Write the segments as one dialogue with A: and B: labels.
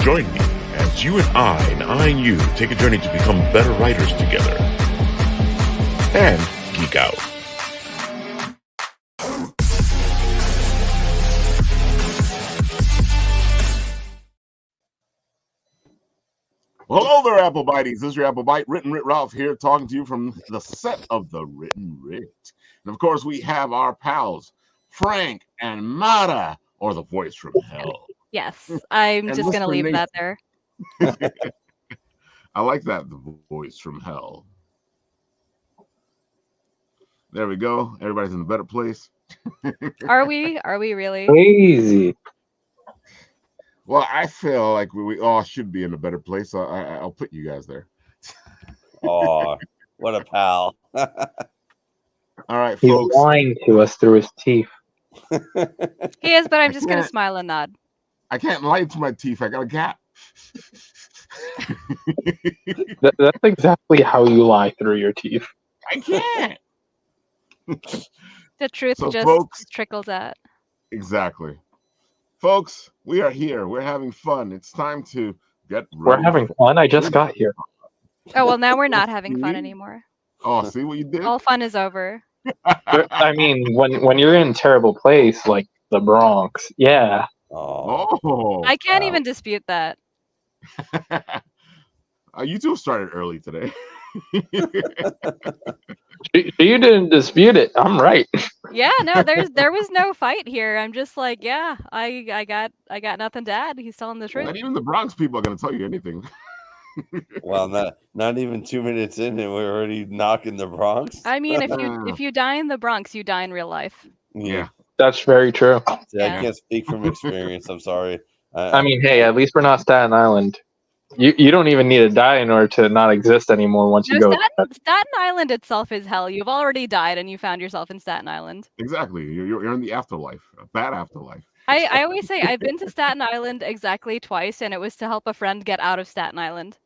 A: Join me as you and I and you take a journey to become better writers together and geek out. Well, hello there, Apple Bites. This is your Apple Bite, Written Writ Ralph here, talking to you from the set of the Written Writ. And of course, we have our pals, Frank and Mara, or the voice from hell.
B: Yes, I'm
A: And
B: just going to
A: Mr.
B: leave
A: Nathan.
B: that there.
A: I like that, the voice from hell. There we go. Everybody's in a better place.
B: Are we? Are we really?
C: Crazy.
A: Well, I feel like we all should be in a better place. So I'll put you guys there.
D: Oh, what a pal.
A: All right,
C: He's
A: folks.
C: lying to us through his teeth.
B: He is, but I'm just going to smile and nod.
A: I can't lie to my teeth. I got a gap.
C: That's exactly how you lie through your teeth.
A: I can't.
B: The truth
A: So,
B: just
A: folks,
B: trickles out.
A: Exactly. Folks, we are here. We're having fun. It's time to get ready.
C: We're having fun. I just got here.
B: Oh, well, now we're not having fun anymore.
A: Oh, see what you did?
B: All fun is over.
C: I mean, when you're in a terrible place like the Bronx, yeah.
A: Oh.
B: I can't even dispute that.
A: You two started early today.
C: You didn't dispute it. I'm right.
B: Yeah, no, there was no fight here. I'm just like, yeah, I got nothing to add. He's telling the truth.
A: And even the Bronx people are going to tell you anything.
D: Well, not even 2 minutes in, and we're already knocking the Bronx.
B: I mean, if you die in the Bronx, you die in real life.
A: Yeah.
C: That's very true.
D: See, I can't speak from experience. I'm sorry.
C: I mean, hey, at least we're not Staten Island. You don't even need to die in order to not exist anymore once you go.
B: Staten Island itself is hell. You've already died and you found yourself in Staten Island.
A: Exactly. You're in the afterlife, a bad afterlife.
B: I always say I've been to Staten Island exactly twice, and it was to help a friend get out of Staten Island.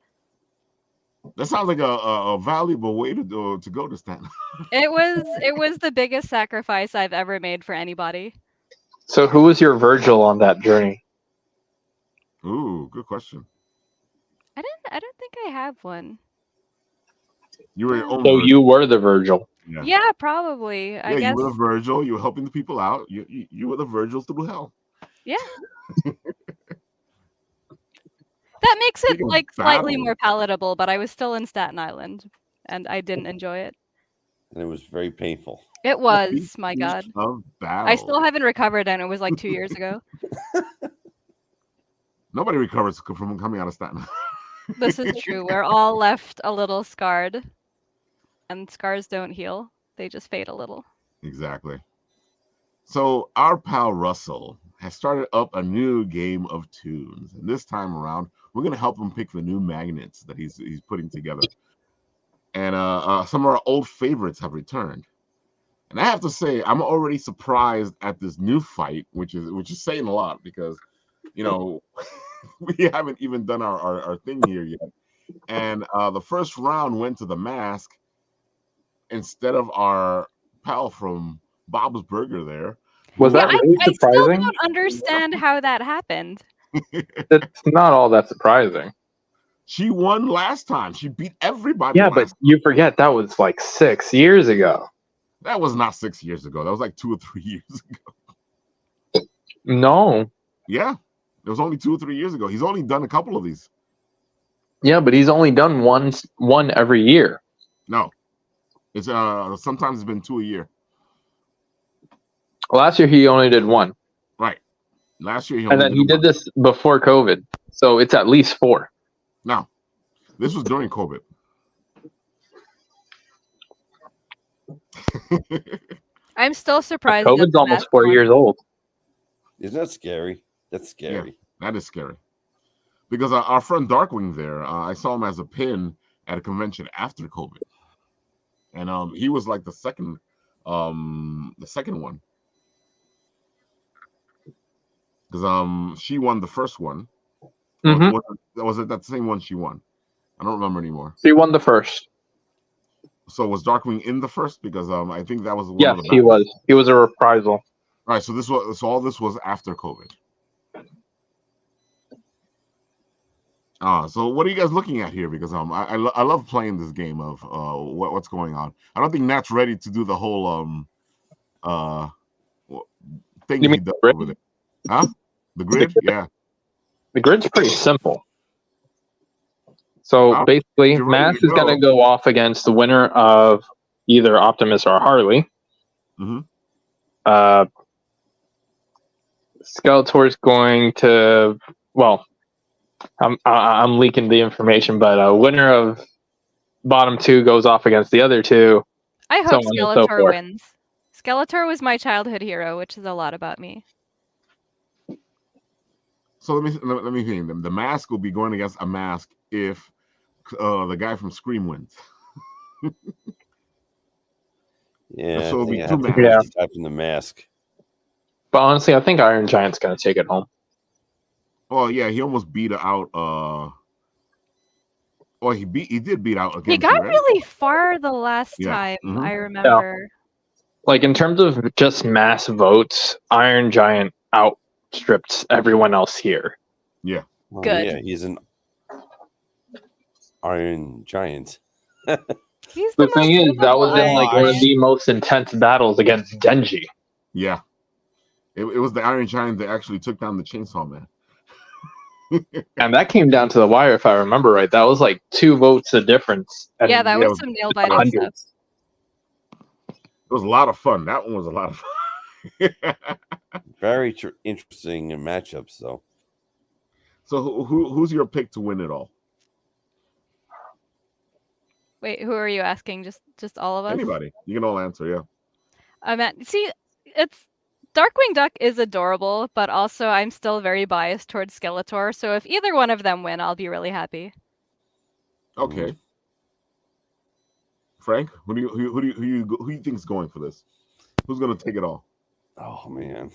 A: That sounds like a valuable way to go to Staten Island.
B: It was the biggest sacrifice I've ever made for anybody.
C: So who was your Virgil on that journey?
A: Ooh, good question.
B: I don't think I have one.
A: You were your own.
C: So you were the Virgil.
B: Yeah, probably. I guess
A: you were the Virgil. You were helping the people out. You were the Virgil through hell.
B: Yeah. That makes it like slightly more palatable, but I was still in Staten Island, and I didn't enjoy it.
D: And it was very painful.
B: It was, my God. I still haven't recovered, and it was like 2 years ago.
A: Nobody recovers from coming out of Staten Island.
B: This is true. We're all left a little scarred, and scars don't heal. They just fade a little.
A: Exactly. So our pal Russell has started up a new game of tunes, and this time around, we're going to help him pick the new magnets that he's putting together. And some of our old favorites have returned. And I have to say, I'm already surprised at this new fight, which is saying a lot because, we haven't even done our thing here yet. And the first round went to the mask instead of our pal from Bob's Burger there.
C: Was that really
B: I still
C: surprising?
B: don't understand how that happened.
C: That's not all that surprising.
A: She won last time. She beat everybody.
C: Yeah, but you forget that was like 6 years ago.
A: That was not 6 years ago. That was like 2 or 3 years ago.
C: No.
A: Yeah. It was only 2 or 3 years ago. He's only done a couple of these.
C: Yeah, but he's only done one every year.
A: No. It's sometimes it's been 2 a year.
C: Last year he only did one.
A: Right. Last year
C: and then he did this before COVID. So it's at least 4.
A: No. This was during COVID.
B: I'm still surprised.
C: COVID's almost 4 years old.
D: Isn't that scary? That's scary.
A: Yeah, that is scary. Because our friend Darkwing there, I saw him as a pin at a convention after COVID. And he was like the second one. Because she won the first one.
C: Mm-hmm.
A: Was it that same one she won? I don't remember anymore.
C: She won the first.
A: So was Darkwing in the first? Because I think that was one
C: yes,
A: of the
C: he was. He was a reprisal.
A: All right, so all this was after COVID. So what are you guys looking at here? Because I love playing this game of what's going on. I don't think Nat's ready to do the whole uh thing
C: You mean
A: he does
C: grid?
A: over there. Huh? The grid? Yeah.
C: The grid's pretty simple. So
A: All right,
C: basically,
A: you're ready
C: Mass
A: to
C: is going to
A: go.
C: go off against the winner of either Optimus or Harley.
A: Mm-hmm.
C: Skeletor's going to, well, I'm leaking the information, but a winner of bottom two goes off against the other two,
B: I
C: so
B: hope
C: on and so
B: Skeletor
C: forth.
B: wins. Skeletor was my childhood hero, which is a lot about me.
A: So let me think. The mask will be going against a mask if the guy from Scream wins.
D: Yeah,
A: So
D: I
A: it'll be
D: think I
A: two
D: have to
A: masks.
D: go
C: Yeah.
D: with the guy from the mask.
C: But honestly, I think Iron Giant's going to take it home.
A: Oh yeah, he almost beat out. Oh, he did beat out
B: He
A: again
B: got
A: too, right?
B: really far the last
A: Yeah.
B: time,
A: Mhm.
B: I remember.
C: Like, in terms of just mass votes, Iron Giant outstripped everyone else here.
A: Yeah.
D: Well,
B: Good.
D: Yeah, he's an Iron Giant.
B: He's
C: The
B: the
C: thing
B: most
C: is, that was in like one of
D: Gosh.
C: the most intense battles against Denji.
A: Yeah. It was the Iron Giant that actually took down the Chainsaw Man.
C: And that came down to the wire, if I remember right. That was like 2 votes a difference. And
B: Yeah, that
A: Yeah,
B: was some nail biting stuff.
C: hundreds.
A: it was a lot of fun. That one was a lot of fun.
D: Very interesting matchups, though.
A: So who's your pick to win it all?
B: Wait, who are you asking? Just all of us?
A: Anybody. You can all answer, yeah.
B: See, it's Darkwing Duck is adorable, but also I'm still very biased towards Skeletor. So if either one of them win, I'll be really happy.
A: Okay. Frank, who do you think is going for this? Who's going to take it all?
D: Oh man.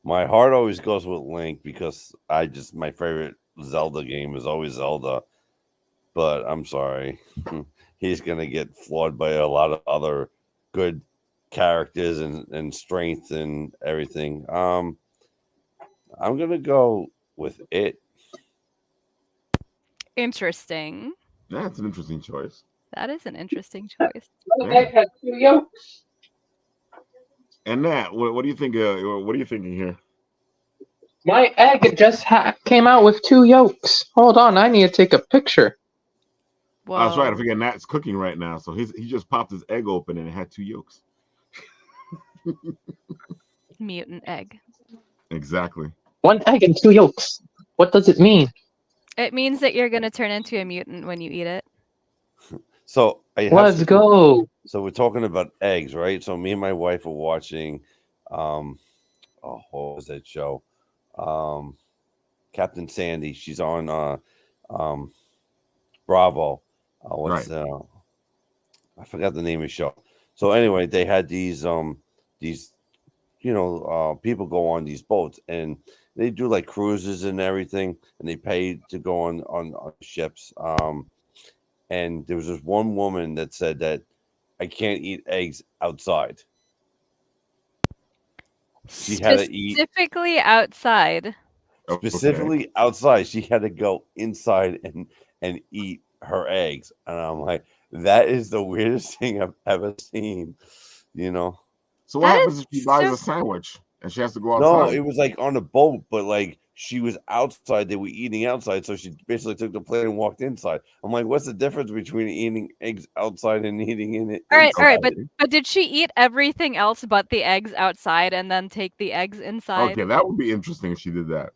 D: My heart always goes with Link because my favorite Zelda game is always Zelda. But I'm sorry. He's gonna get flawed by a lot of other good characters and strength and everything. I'm gonna go with it.
B: Interesting.
A: Yeah, it's an interesting choice.
B: That is an interesting choice.
A: Yeah. And Nat, what do you think? What are you thinking here?
C: My egg just came out with 2 yolks. Hold on, I need to take a picture.
B: Whoa.
A: That's right. I forget Nat's cooking right now, so he just popped his egg open and it had 2 yolks.
B: Mutant egg.
A: Exactly.
C: 1 egg and 2 yolks. What does it mean?
B: It means that you're gonna turn into a mutant when you eat it.
D: So
C: Let's go.
D: So we're talking about eggs, right? So me and my wife are watching what was that show? Captain Sandy. She's on Bravo. I forgot the name of the show. So anyway, they had these people go on these boats and they do like cruises and everything, and they pay to go on ships. And there was this one woman that said that I can't eat eggs outside. She had to eat
B: specifically outside.
D: specifically outside. She had to go inside and eat her eggs, and I'm like, that is the weirdest thing I've ever seen.
A: So what
B: That
A: happens
B: is
A: if she buys
B: so-
A: a sandwich and she has to go
D: No,
A: outside?
D: it was like on a boat, but like she was outside. They were eating outside, so she basically took the plate and walked inside. I'm like, what's the difference between eating eggs outside and eating in it?
B: All right,
D: inside?
B: but did she eat everything else but the eggs outside and then take the eggs inside?
A: Okay, that would be interesting if she did that.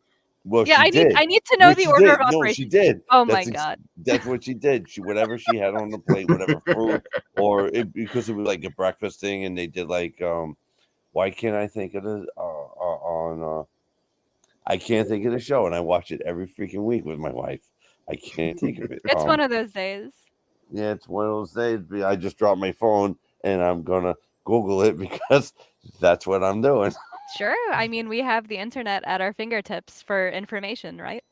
D: Well,
B: Yeah,
D: she did.
B: I need to know
D: Well,
B: the
D: she
B: order
D: did.
B: of
D: No,
B: operations.
D: she did.
B: Oh my god.
D: That's what she did. Whatever she had on the plate, whatever fruit, because it was like a breakfast thing, and they did like why can't I think of it on I can't think of the show, and I watch it every freaking week with my wife. I can't think of it.
B: It's one of those days.
D: Yeah, it's one of those days. I just dropped my phone, and I'm gonna Google it because that's what I'm doing.
B: Sure. I mean, we have the internet at our fingertips for information, right?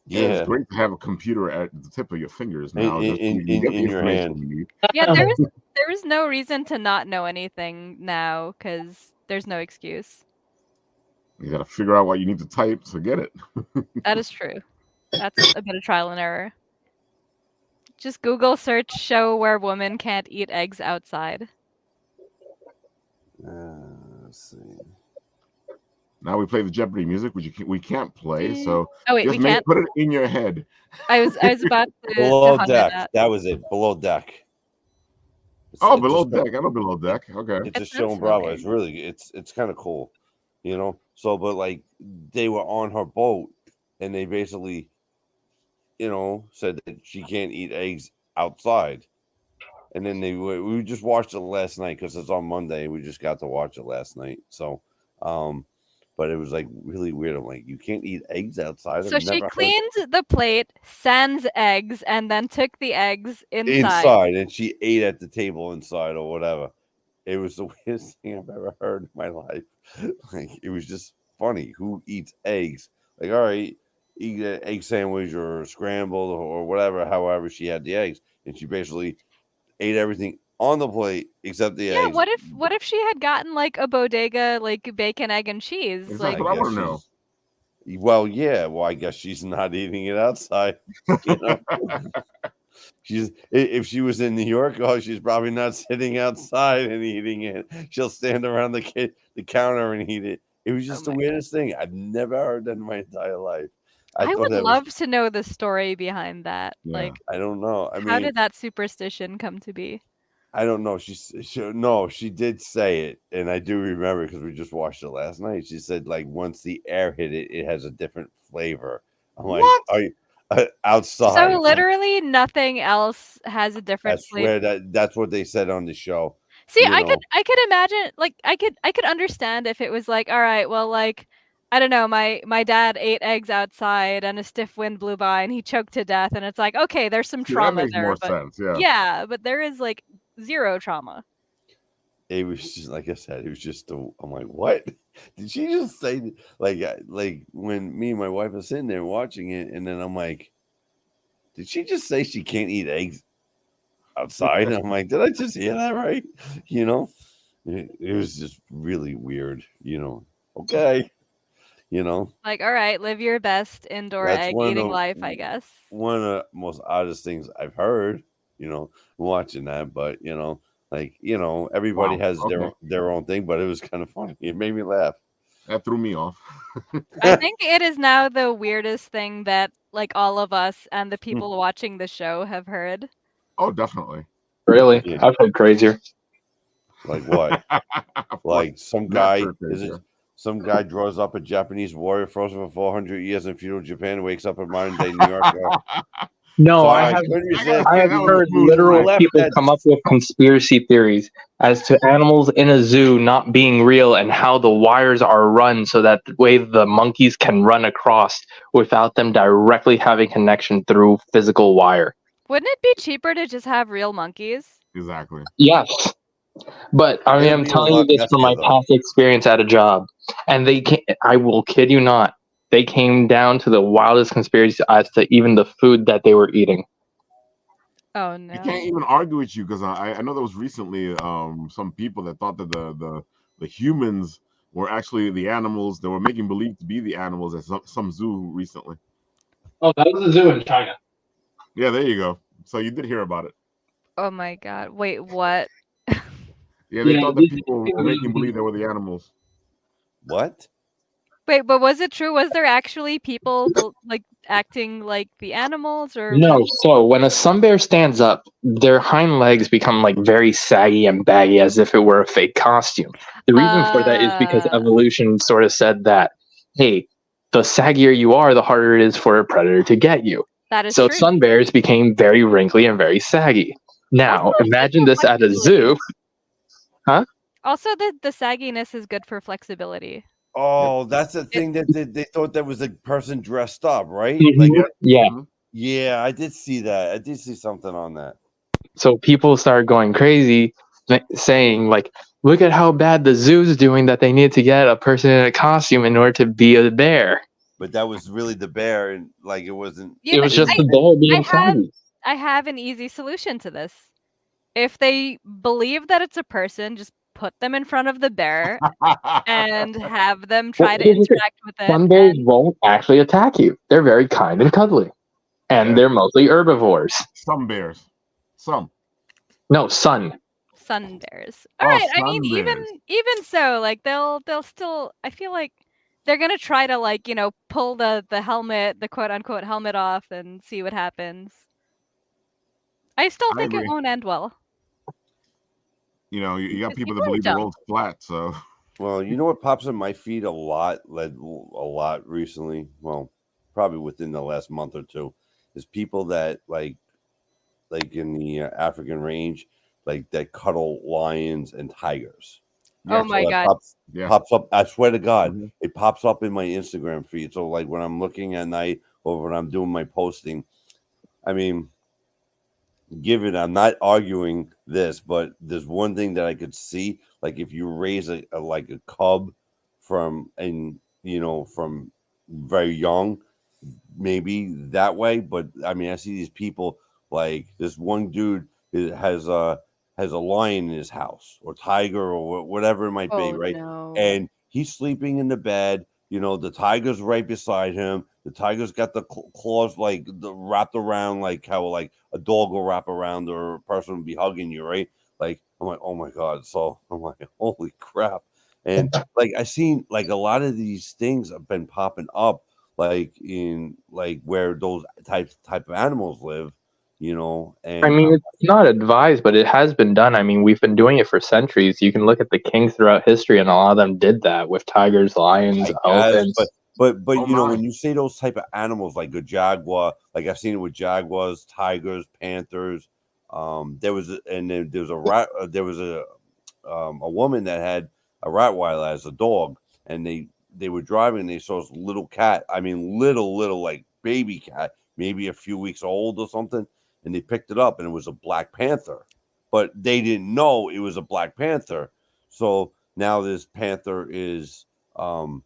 A: Yeah, it's great to have a computer at the tip of your fingers now.
D: In-
A: just so
D: in-
A: you can get the
D: in your
A: information
D: hand.
A: you need.
B: Yeah, there is no reason to not know anything now because there's no excuse.
A: You got to figure out what you need to type to get it.
B: That is true. That's a bit of trial and error. Just Google search show where women can't eat eggs outside.
D: Let's see.
A: Now we play the Jeopardy music, which we can't play. So
B: Oh wait,
A: just
B: we can't.
A: put it in your head.
B: I was about to
D: Below
B: hunter
D: deck.
B: that.
D: That was it. Below deck.
A: Oh,
D: It's
A: below
D: a
A: deck. I know below deck. Okay.
D: It's a
B: It
D: show
B: sounds
D: in Bravo.
B: familiar.
D: It's really it's kind of cool, you know. So, but like they were on her boat, and they basically, you know, said that she can't eat eggs outside. And then we just watched it last night because it's on Monday. We just got to watch it last night. So, but it was like really weird. I'm like, you can't eat eggs outside.
B: So
D: I've
B: she
D: never heard
B: cleaned the plate, sans eggs, and then took the eggs
D: inside, and she ate at the table inside or whatever. It was the weirdest thing I've ever heard in my life. Like it was just funny. Who eats eggs? Like, all right, eat an egg sandwich or scrambled or whatever. However, she had the eggs, and she basically ate everything on the plate except the
B: Yeah,
D: eggs.
B: what if she had gotten like a bodega like bacon, egg, and cheese?
A: Exactly.
B: Like
A: That's what I want to know.
D: Well, yeah. Well, I guess she's not eating it outside. You know, if she was in New York, oh, she's probably not sitting outside and eating it. She'll stand around the counter and eat it. It was just the weirdest thing. I've never heard that in my entire life.
B: I
D: thought
B: would
D: that
B: love to know the story behind that.
A: Yeah.
B: Like,
D: I don't know. I
B: how
D: mean,
B: did that superstition come to be?
D: I don't know. She did say it, and I do remember because we just watched it last night. She said like once the air hit it, it has a different flavor. I'm like,
A: What?
D: are you outside?
B: So literally nothing else has a
D: I
B: different
D: swear
B: flavor.
D: that's what they said on the show.
B: See,
D: you know.
B: I could imagine, like, I could understand if it was like, all right, well, like, I don't know, my dad ate eggs outside and a stiff wind blew by and he choked to death, and it's like, okay, there's some
A: See, that
B: trauma
A: makes
B: there,
A: more
B: but
A: sense. Yeah.
B: yeah, but there is like zero trauma.
D: It was just like I said. It was just. I'm like, what did she just say? Like when me and my wife are sitting there watching it, and then I'm like, did she just say she can't eat eggs outside? And I'm like, did I just hear that right? You know, it was just really weird. You know, okay, you know,
B: Like, all right, live your best indoor
D: that's
B: egg
D: one of
B: eating
D: the
B: life, I guess.
D: one of the most oddest things I've heard. You know, watching that, but you know, like everybody
A: Wow,
D: has
A: okay.
D: their own thing, but it was kind of funny. It made me laugh.
A: That threw me off.
B: I think it is now the weirdest thing that like all of us and the people watching the show have heard.
A: Oh, definitely.
C: Really?
D: Yeah.
C: I've heard crazier.
D: Like what? Like some
A: Not
D: guy
A: sure, yeah.
D: some guy draws up a Japanese warrior frozen for 400 years in feudal Japan, wakes up in modern day New York.
C: No,
D: Sorry,
C: I have
D: couldn't
A: I gotta
D: resist.
C: I
A: say,
C: have
A: that was a
C: heard
A: smooth
C: literal
A: ride.
C: people come up with conspiracy theories as to animals in a zoo not being real and how the wires are run so that the way the monkeys can run across without them directly having connection through physical wire.
B: Wouldn't it be cheaper to just have real monkeys?
A: Exactly.
C: Yes. But I mean,
D: It'll
C: I'm
D: be a
C: telling you
D: lot
C: this from my
D: messier, though.
C: past experience at a job, and I will kid you not, they came down to the wildest conspiracy as to even the food that they were eating.
B: Oh
A: I
B: no.
A: can't even argue with you because I know there was recently some people that thought that the humans were actually the animals. They were making believe to be the animals at some zoo recently.
C: Oh, that was a zoo in China.
A: Yeah, there you go. So you did hear about it.
B: Oh my god. Wait, what?
A: Yeah, they
C: Yeah,
A: thought that people were making believe they were the animals.
D: What?
B: Wait, but was it true? Was there actually people like acting like the animals or
C: No, so when a sun bear stands up, their hind legs become like very saggy and baggy as if it were a fake costume. The reason for that is because evolution sort of said that, hey, the saggier you are, the harder it is for a predator to get you.
B: that is
C: So
B: true.
C: sun bears became very wrinkly and very saggy. Now,
B: Also,
C: imagine
B: it's
C: this at a zoo. Huh?
B: Also, the sagginess is good for flexibility.
D: Oh, that's the thing that they thought that was a person dressed up, right?
C: Mhm.
D: Like,
C: Yeah.
D: yeah, I did see that. I did see something on that.
C: So people started going crazy, saying like, "Look at how bad the zoo's doing that they need to get a person in a costume in order to be a bear."
D: But that was really the bear, and like it wasn't.
B: You
C: It
B: know,
C: was just the bear being saggy.
B: I have an easy solution to this. If they believe that it's a person, just put them in front of the bear and have them
C: Well,
B: try to
C: here's the thing.
B: interact with it.
C: Some bears
B: And
C: won't actually attack you. They're very kind and cuddly. And
A: Yeah.
C: they're mostly herbivores.
A: Some bears. Some.
C: No, sun.
B: sun bears.
A: Oh,
B: All right. I mean,
A: sun bears.
B: even so, like they'll still. I feel like they're gonna try to like pull the helmet, the quote unquote helmet off, and see what happens. I still
A: I
B: think it
A: agree.
B: won't end well.
A: You got people that
B: People are
A: believe the
B: dumb.
A: world's flat, so
D: Well, you know what pops in my feed a lot, recently. Well, probably within the last month or two, is people that like in the African range, like that cuddle lions and tigers.
B: Oh
A: yeah.
B: my
D: So that
B: god.
D: pops up. I swear to God,
A: Mhm.
D: it pops up in my Instagram feed. So like when I'm looking at night or when I'm doing my posting, I mean, I'm not arguing this, but there's one thing that I could see, like if you raise a like a cub from from very young, maybe that way. But I mean, I see these people like this one dude has a lion in his house or tiger or whatever it might be,
B: Oh
D: right?
B: no.
D: And he's sleeping in the bed. The tiger's right beside him. The tiger's got the claws like wrapped around, like how like a dog will wrap around or a person will be hugging you, right? Like I'm like, oh my god. So I'm like, holy crap. And like I seen like a lot of these things have been popping up like in like where those type of animals live,
C: I
D: and
C: mean, it's not advised, but it has been done. I mean, we've been doing it for centuries. You can look at the kings throughout history, and a lot of them did that with tigers, lions,
D: I guess,
C: elephants.
D: but
A: Oh my.
D: when you say those type of animals like a jaguar, like I've seen it with jaguars, tigers, panthers. There was and then there was a rat. There was a woman that had a Rottweiler as a dog, and they were driving. And they saw this little cat. I mean, little like baby cat, maybe a few weeks old or something. And they picked it up, and it was a black panther, but they didn't know it was a black panther. Now this panther is all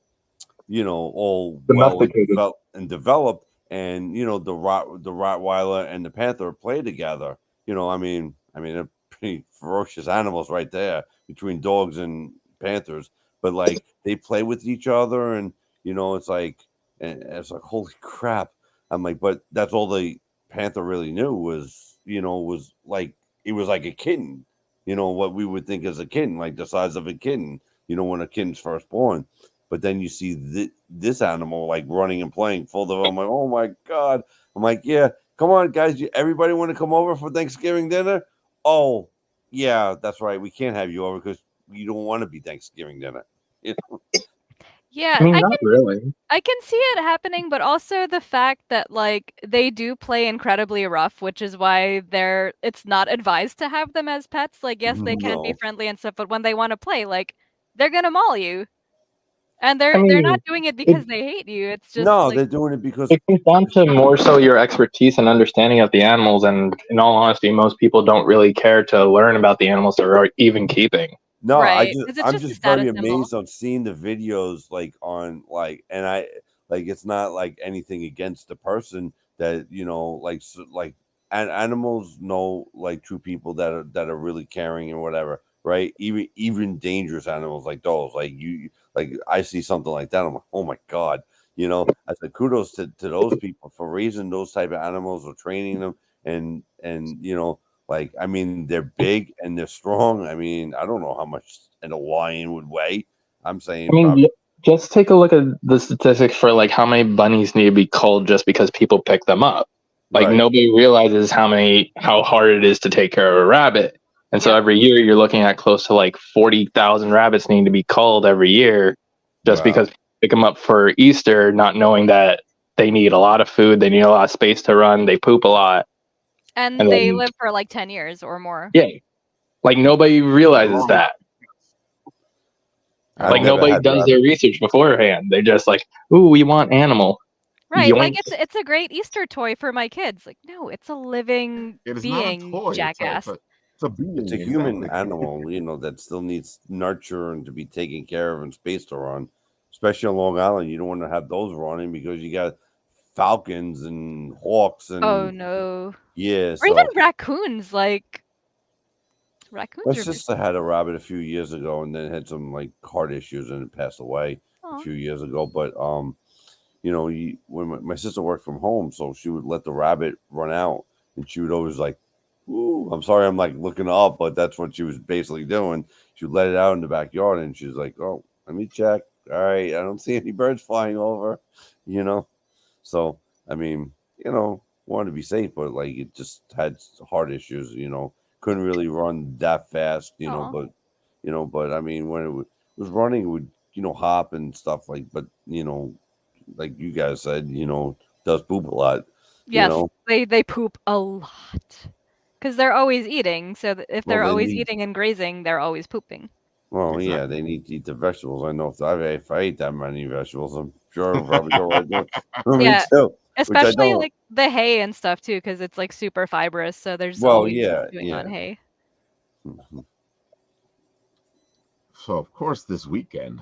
D: well
C: Domesticated.
D: and developed, and the Rottweiler and the panther play together. They're pretty ferocious animals right there between dogs and panthers, but like they play with each other, and it's like holy crap. I'm like, but that's all the panther really knew was like it was like a kitten, what we would think as a kitten, like the size of a kitten, when a kitten's first born. But then you see this animal like running and playing full of. I'm like, oh my god! I'm like, yeah, come on, guys! Everybody want to come over for Thanksgiving dinner? Oh, yeah, that's right. We can't have you over because you don't want to be Thanksgiving dinner.
B: Yeah,
C: I mean, not really.
B: I can see it happening, but also the fact that like they do play incredibly rough, which is why it's not advised to have them as pets. Like, yes, they can be
D: No.
B: friendly and stuff, but when they want to play, like they're gonna maul you. And
C: I
B: they're
C: mean,
B: not doing it because they hate you. It's just
D: No,
B: like
D: they're doing it because
C: it comes down to more so your expertise and understanding of the animals. And in all honesty, most people don't really care to learn about the animals they're even keeping.
D: no,
B: right, because it's
D: I'm
B: just a
D: just
B: status
D: very
B: symbol.
D: amazed on seeing the videos like on like and I like it's not like anything against the person that and animals know like true people that are really caring and whatever, right? Even dangerous animals like those, like you like I see something like that, I'm like, oh my god, I said kudos to those people for raising those type of animals or training them and like, I mean, they're big and they're strong. I mean, I don't know how much a lion would weigh. I'm saying
C: I mean,
D: probably
C: just take a look at the statistics for like how many bunnies need to be culled just because people pick them up. Like
D: right.
C: nobody realizes how hard it is to take care of a rabbit. And so
B: Yeah.
C: every year you're looking at close to like 40,000 rabbits need to be culled every year just
D: Wow.
C: because people pick them up for Easter, not knowing that they need a lot of food, they need a lot of space to run, they poop a lot.
B: And
C: And
B: they
C: then,
B: live for like 10 years or more.
C: yeah, like nobody realizes
A: Long.
C: that.
D: I've
C: Like
D: never
C: nobody
D: had
C: does
D: rabbit.
C: their research beforehand. They're just like, "Ooh, we want animal."
B: Right, like
C: Yoink.
B: it's a great Easter toy for my kids. Like, no, it's a living
A: It is not a
B: being,
A: toy.
B: jackass.
A: It's a being.
D: It's a human
A: Exactly.
D: animal, that still needs nurture and to be taken care of and space to run. Especially on Long Island, you don't want to have those running because you got falcons and hawks
B: Oh
D: and
B: no.
D: yeah.
B: Or even
D: So
B: raccoons, like Raccoons
D: My
B: are beautiful.
D: sister had a rabbit a few years ago, and then had some like heart issues, and it passed away a
B: Aw.
D: few years ago. But when my sister worked from home, so she would let the rabbit run out, and she would always like, "Ooh, I'm sorry, I'm like looking up," but that's what she was basically doing. She would let it out in the backyard, and she was like, "Oh, let me check. All right, I don't see any birds flying over," you know. So I mean, wanted to be safe, but like it just had heart issues. Couldn't really run that fast.
B: Aw.
D: But I mean, when it was running, it would hop and stuff like. But like you guys said, does poop a lot. You
B: Yes,
D: know,
B: they poop a lot because they're always eating. So if
D: well
B: they're
D: they
B: always
D: need.
B: eating and grazing, they're always pooping.
D: Well,
A: Exactly.
D: yeah, they need to eat the vegetables. I know if I ate that many vegetables, I'm sure I'll probably go right there. Me
B: Yeah,
D: too. Which I
B: especially
D: don't.
B: like the hay and stuff too, because it's like super fibrous. So there's
D: Well,
B: always
D: yeah,
B: chewing on
D: yeah.
B: hay.
A: So of course this weekend,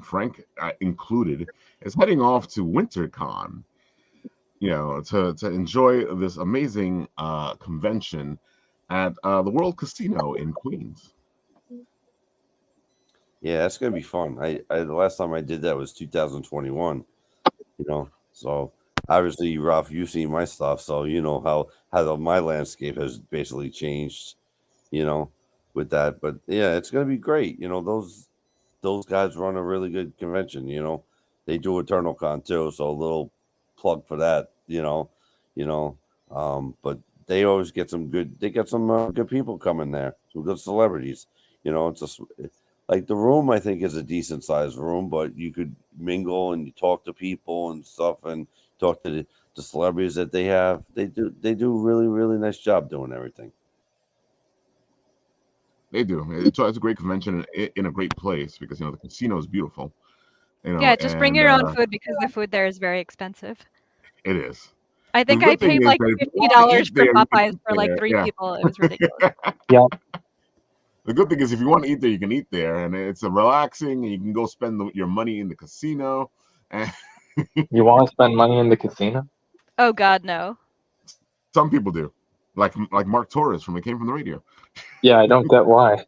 A: Frank included, is heading off to WinterCon, to enjoy this amazing convention at the World Casino in Queens.
D: Yeah, that's gonna be fun. The last time I did that was 2021. So obviously, Ralph, you've seen my stuff, so you know my landscape has basically changed. You know, with that, but yeah, it's gonna be great. Those guys run a really good convention. They do Eternal Con too, so a little plug for that. But they always get some good. They get some good people coming there, some good celebrities. It's just like the room. I think is a decent sized room, but you could mingle and you talk to people and stuff, and talk to the celebrities that they have. They do a really really nice job doing everything.
A: They do. It's a great convention in a great place because the casino is beautiful.
B: Yeah, just bring
A: And
B: your own food because the food there is very expensive.
A: it is.
B: I
A: The
B: think I
A: good thing
B: paid
A: is
B: like
A: that if you want to
B: $50
A: eat
B: for
A: there, you can
B: Popeyes
A: eat
B: for like
A: there.
B: 3
A: Yeah.
B: people. It was ridiculous.
C: Yeah.
A: The good thing is if you want to eat there, you can eat there, and it's a relaxing, and you can go spend your money in the casino. And
C: You want to spend money in the casino?
B: Oh God, no.
A: some people do, like Mark Torres from It Came From the Radio.
C: Yeah, I don't get why.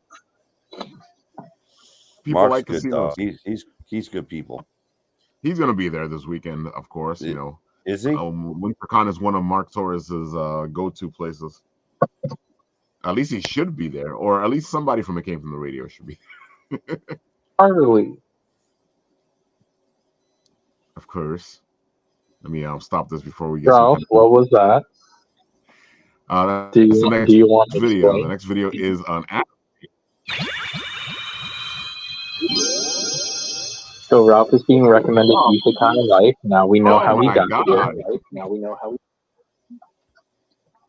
A: People
D: Mark's
A: like
D: good though.
A: casinos.
D: He's good people.
A: He's going to be there this weekend, of course.
D: Is he?
A: WinterCon is one of Mark Torres's go-to places. At least he should be there, or at least somebody from It Came From the Radio should be.
C: Harley.
A: Of course. Let me stop this before we get
C: Ralph,
A: some.
C: what was that?
A: That's the next
C: Do you want to
A: video. The
C: explain?
A: next video is an app.
C: So Ralph is being recommended Isekai Life. Now we know
A: Oh
C: how he
A: my
C: got
A: god!
C: here. Now we know how.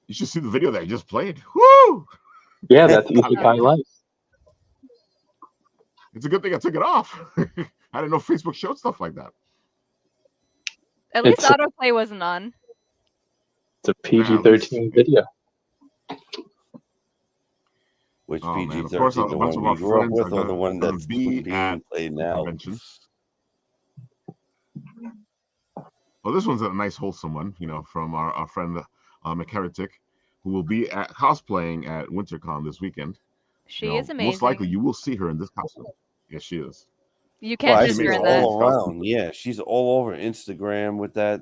A: You should see the video that I just played. Woo!
C: Yeah, that's Isekai Life.
A: It's a good thing I took it off. I didn't know Facebook showed stuff like that.
B: At least
C: It's
B: autoplay wasn't on.
C: a
A: Yeah, at least-
C: PG-13 video.
D: Which
A: Oh man! Of
D: PG-13,
A: course, a
D: the
A: bunch
D: one
A: of
D: we
A: our
D: grew up
A: friends are
D: with, or the one
A: going
D: that's
A: to be at
D: being played
A: the
D: now?
A: convention. Well, this one's a nice, wholesome one, from our friend McHeretic, who will be cosplaying at WinterCon this weekend.
B: She is
A: Most likely
B: amazing.
A: you will see her in this costume. Yes, she is.
B: You
D: Well,
B: can't
D: I
A: She
B: miss
D: see
B: her
D: her
A: makes
B: in
A: all
B: that.
A: these
D: all
A: costumes.
D: around. Yeah, she's all over Instagram with that.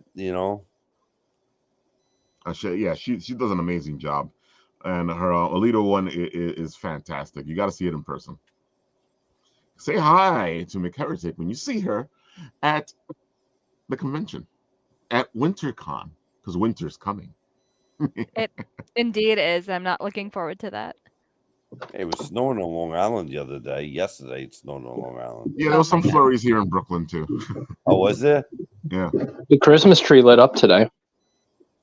A: She does an amazing job, and her Alito one is fantastic. You got to see it in person. Say hi to McHeretic when you see her at the convention at WinterCon because winter's coming.
B: It indeed is. I'm not looking forward to that.
D: It was snowing on Long Island the other day. Yesterday, it snowed on Long Island.
A: Yeah, there
B: Oh
A: was some
B: my God.
A: flurries here in Brooklyn too.
D: Oh, was there?
A: Yeah.
C: The Christmas tree lit up today.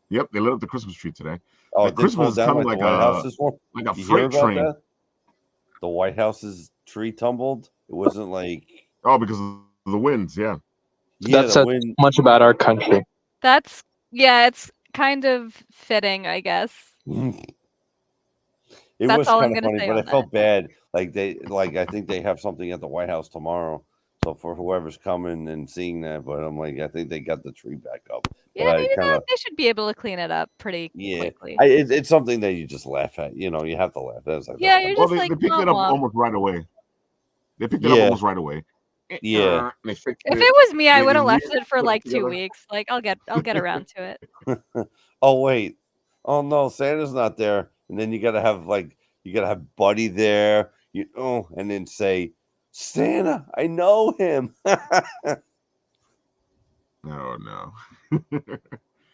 A: Yep, they lit up the Christmas tree today.
D: Oh,
A: Like
D: it did fall
A: Christmas is
D: down
A: coming
D: like the White House this morning.
A: like a
D: You hear
A: freight
D: about
A: train.
D: that? The White House's tree tumbled. It wasn't like
A: Oh, because of the winds. Yeah.
D: yeah,
C: That
D: the
C: says
D: wind.
C: much about our country.
B: It's kind of fitting, I guess.
D: It
B: That's
D: was
B: all I'm
D: kind of
B: gonna
D: funny,
B: say
D: but I
B: on
D: felt bad. I think they have something at the White House tomorrow, So for whoever's coming and seeing that, but I'm like, I think they got the tree back up.
B: Yeah,
D: But I
B: maybe
D: kind of,
B: they should be able to clean it up pretty
D: yeah,
B: quickly.
D: it's something that you just laugh at. You have to laugh. That's like,
B: Yeah,
D: that's
B: you're
D: funny.
A: Well,
B: just
A: they
B: like,
A: picked it
B: womp
A: up
B: womp.
A: almost right away. They picked it up
D: Yeah,
A: almost right away.
D: yeah.
A: They fixed
B: If
A: it.
B: it was me, I
A: They
B: would have left
A: immediately
B: it for
A: put it
B: like 2
A: together.
B: weeks. Like, I'll get around to it.
D: Oh wait, oh no, Santa's not there. And then you gotta have Buddy there. And then say, Santa, I know him.
A: No, no.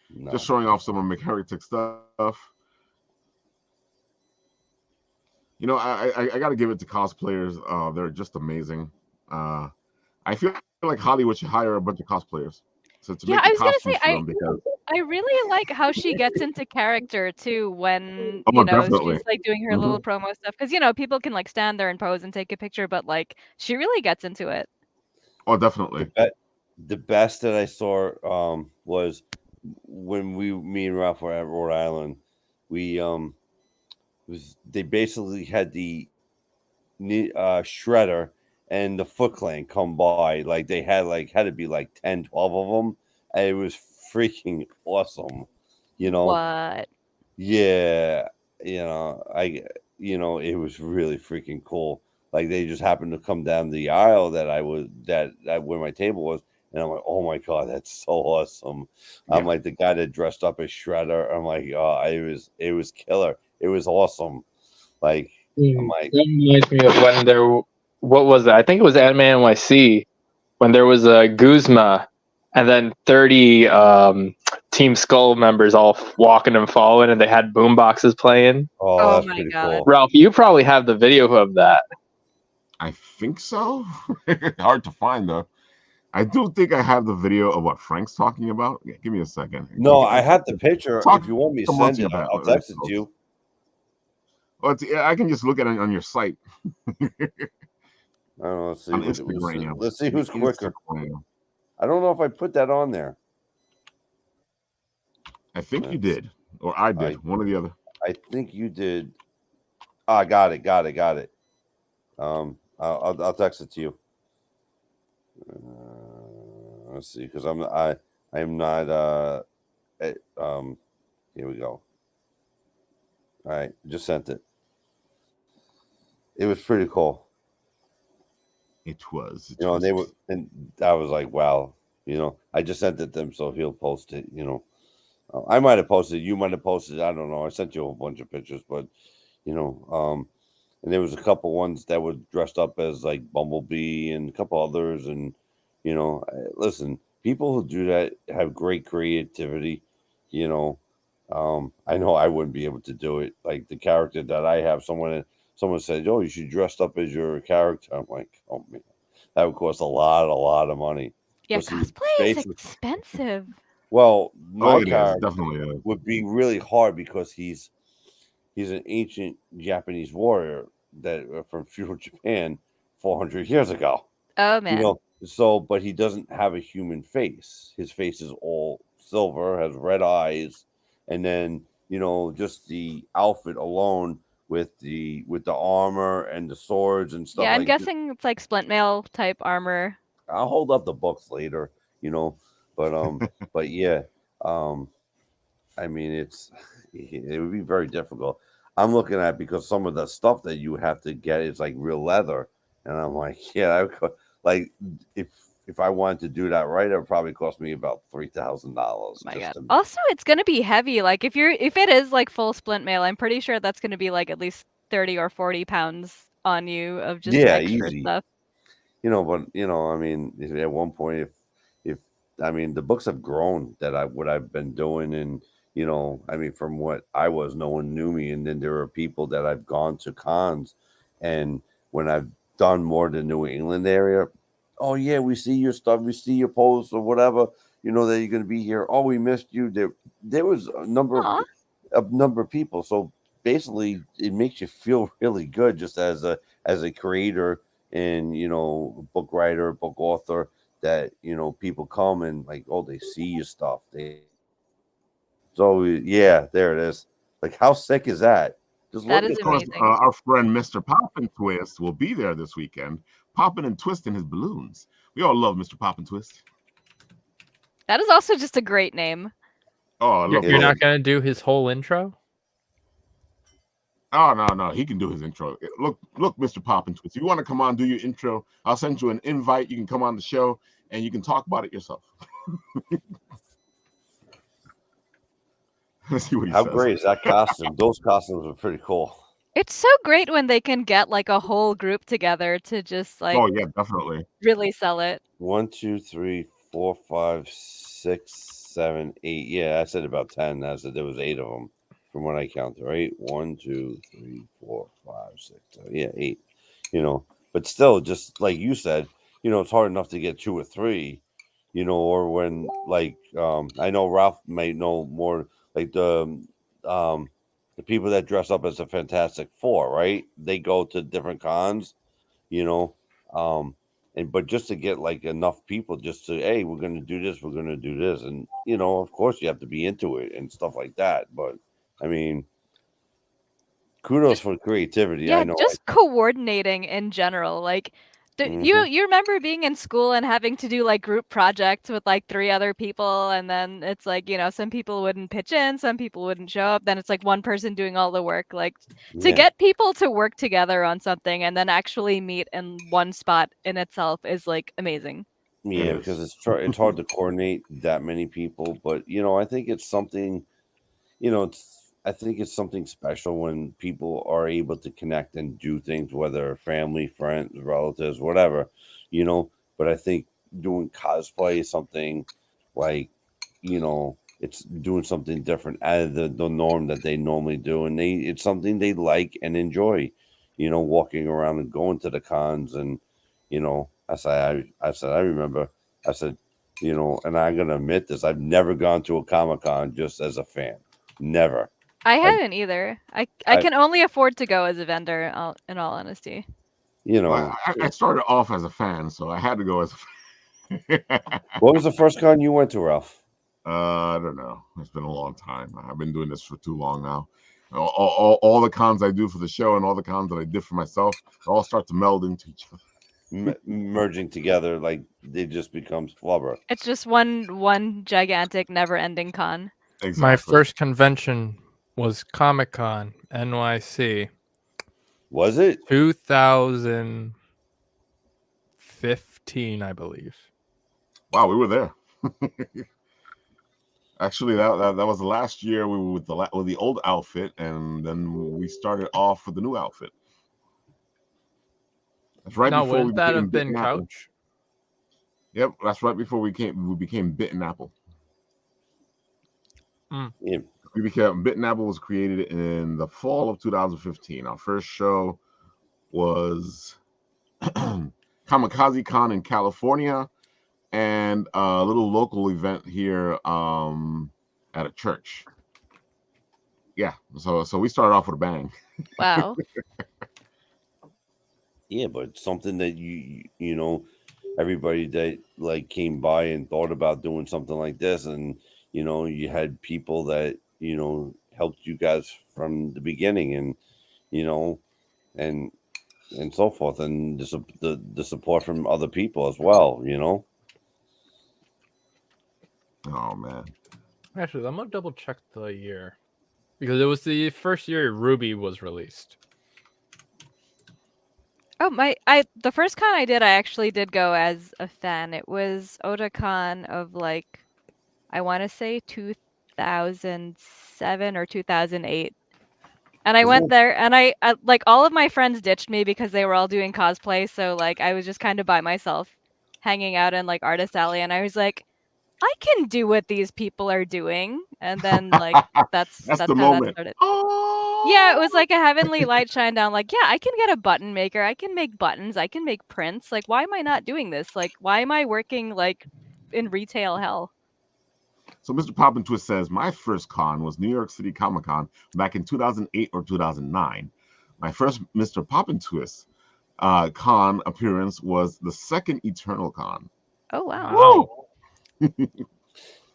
D: No.
A: Just showing off some of McHeritic stuff. I got to give it to cosplayers. They're just amazing. I feel like Hollywood should hire a bunch of cosplayers to
B: Yeah,
A: make
B: I
A: the
B: was gonna say,
A: costumes for them because
B: I really like how she gets into character too when,
A: oh, definitely.
B: she's like doing her
A: Mhm.
B: little promo stuff. Because, people can like stand there and pose and take a picture, but like she really gets into it.
A: Oh, definitely.
D: The best that I saw was when me and Ralph were at Rhode Island. We they basically had the Shredder and the Foot Clan come by. Like they had to be like 10, 12 of them. And it was freaking awesome.
B: What?
D: Yeah, it was really freaking cool. Like they just happened to come down the aisle that where my table was, and I'm like, oh my god, that's so awesome. I'm
A: Yeah.
D: like the guy that dressed up as Shredder. I'm like, oh, it was killer. It was awesome. Like I'm like,
C: That reminds me of when what was that? I think it was Anime NYC when there was a Guzma and then 30 Team Skull members all walking and following, and they had boom boxes playing.
D: oh,
B: Oh
D: that's
B: my
D: pretty
B: God.
D: cool.
C: Ralph, you probably have the video of that.
A: I think so. Hard to find though. I do think I have the video of what Frank's talking about. Yeah, give me a second.
D: No, I have the picture.
A: Talk
D: If you want me to
A: amongst
D: send it,
A: your
D: I'll text it to you.
A: Well, I can just look at it on your site
D: I don't know. Let's see.
A: on Instagram.
D: Let's see who's quicker.
A: Instagram.
D: I don't know if I put that on there.
A: I think you did, or I did, one or the other.
D: I think you did. Ah, got it. I'll text it to you. Let's see, because I'm not. Here we go. All right, just sent it. It was pretty cool.
A: It was.
D: They were, and I was like, wow. I just sent it to him, so he'll post it. I might have posted. You might have posted. I don't know. I sent you a bunch of pictures, but and there was a couple ones that were dressed up as like Bumblebee and a couple others, and listen, people who do that have great creativity. I know I wouldn't be able to do it. Like the character that I have, someone said, "Oh, you should dress up as your character." I'm like, "Oh man, that would cost a lot of money."
B: Yeah,
D: Listen,
B: cosplay is expensive.
D: Well, my character
A: definitely
D: would be really hard because he's an ancient Japanese warrior that from feudal Japan 400 years ago.
B: Oh man.
D: But he doesn't have a human face. His face is all silver, has red eyes, and then just the outfit alone with the armor and the swords and stuff.
B: Yeah, I'm guessing it's like splint mail type armor.
D: I'll hold up the books later, but but yeah, I mean it would be very difficult. I'm looking at because some of the stuff that you have to get is like real leather, and I'm like, yeah, like if I wanted to do that right, it would probably cost me about $3,000.
B: My God. Also, it's gonna be heavy. Like if it is like full splint mail, I'm pretty sure that's gonna be like at least 30 or 40 pounds on you of just extra
D: easy
B: stuff.
D: But I mean, at one point, if I mean, the books have grown what I've been doing, and I mean, from what I was, no one knew me, and then there are people that I've gone to cons, and when I've done more the New England area, oh yeah, we see your stuff, we see your posts or whatever, that you're going to be here. Oh, we missed you. There was a number of people, so basically, it makes you feel really good just as a creator. And book writer, book author, that people come and like, oh, they see your stuff. So yeah, there it is. Like, how sick is that? Just
B: that
D: look
B: is
D: at
B: amazing.
A: Our friend Mr. Poppin' Twist will be there this weekend, popping and twisting his balloons. We all love Mr. Pop and Twist.
B: That is also just a great name.
A: Oh, I love
E: You're
A: it.
E: not gonna do his whole intro?
A: Oh no, he can do his intro. Look, Mr. Pop and Twist. If you want to come on, do your intro. I'll send you an invite. You can come on the show and you can talk about it yourself. Let's see what he
D: How
A: says.
D: great is that costume? Those costumes are pretty cool.
B: It's so great when they can get like a whole group together to just like
A: Oh yeah, definitely.
B: really sell it.
D: 1, 2, 3, 4, 5, 6, 7, 8. Yeah, I said about 10. I said there was 8 of them from what I counted, right? 1, 2, 3, 4, 5, 6, 7. Yeah, 8. But still, just like you said, it's hard enough to get 2 or 3. Or when I know Ralph may know more like the people that dress up as the Fantastic Four, right? They go to different cons, but just to get like enough people just to, hey, we're going to do this, and of course you have to be into it and stuff like that. But I mean, kudos for creativity.
B: Yeah,
D: I know.
B: just coordinating in general. Like, you remember being in school and having to do like group projects with like 3 other people, and then it's like some people wouldn't pitch in, some people wouldn't show up. Then it's like one person doing all the work. Like to get people to work together on something and then actually meet in one spot in itself is like amazing.
D: Yeah, because it's hard to coordinate that many people, but I think it's something. I think it's something special when people are able to connect and do things, whether family, friends, relatives, whatever, But I think doing cosplay is something like, it's doing something different out of the norm that they normally do, and it's something they like and enjoy, walking around and going to the cons, and I said I remember, I said, and I'm gonna admit this, I've never gone to a Comic-Con just as a fan, never.
B: I haven't either. I can only afford to go as a vendor, in all honesty.
A: I started off as a fan, so I had to go as a fan.
D: What was the first con you went to, Ralph?
A: I don't know. It's been a long time. I've been doing this for too long now. All the cons I do for the show and all the cons that I did for myself all start to meld into each other.
D: Merging together, like they just becomes flubber.
B: It's just one gigantic, never-ending con.
A: Exactly.
E: My first convention was Comic-Con NYC.
D: Was it
E: 2015, I believe?
A: Wow, we were there. Actually, that was the last year we were with the old outfit, and then we started off with the new outfit. That's right
E: now,
A: before
E: would that have been Couch?
A: Yep, that's right before we became Bitten Apple.
D: Yeah.
A: We became Bitten Apple was created in the fall of 2015. Our first show was Kamikaze Con in California, and a little local event here at a church. Yeah, so we started off with a bang.
B: Wow.
D: Yeah, but something that everybody that like came by and thought about doing something like this, and you had people that helped you guys from the beginning, and and so forth, and the support from other people as well.
A: Oh man.
E: Actually, I'm gonna double check the year because it was the first year Ruby was released.
B: Oh, the first con I did, I actually did go as a fan. It was Otakon of like, I want to say 2007 or 2008. And I went there, and I like all of my friends ditched me because they were all doing cosplay. So like I was just kind of by myself, hanging out in like Artist Alley, and I was like, I can do what these people are doing. And then like that's
A: the
B: how
A: moment.
B: that started. Yeah, it was like a heavenly light shine down. Like, yeah, I can get a button maker. I can make buttons. I can make prints. Like, why am I not doing this? Like, why am I working like in retail hell?
A: So Mr. Pop and Twist says, my first con was New York City Comic Con back in 2008 or 2009. My first Mr. Pop and Twist con appearance was the second Eternal Con.
B: Oh wow.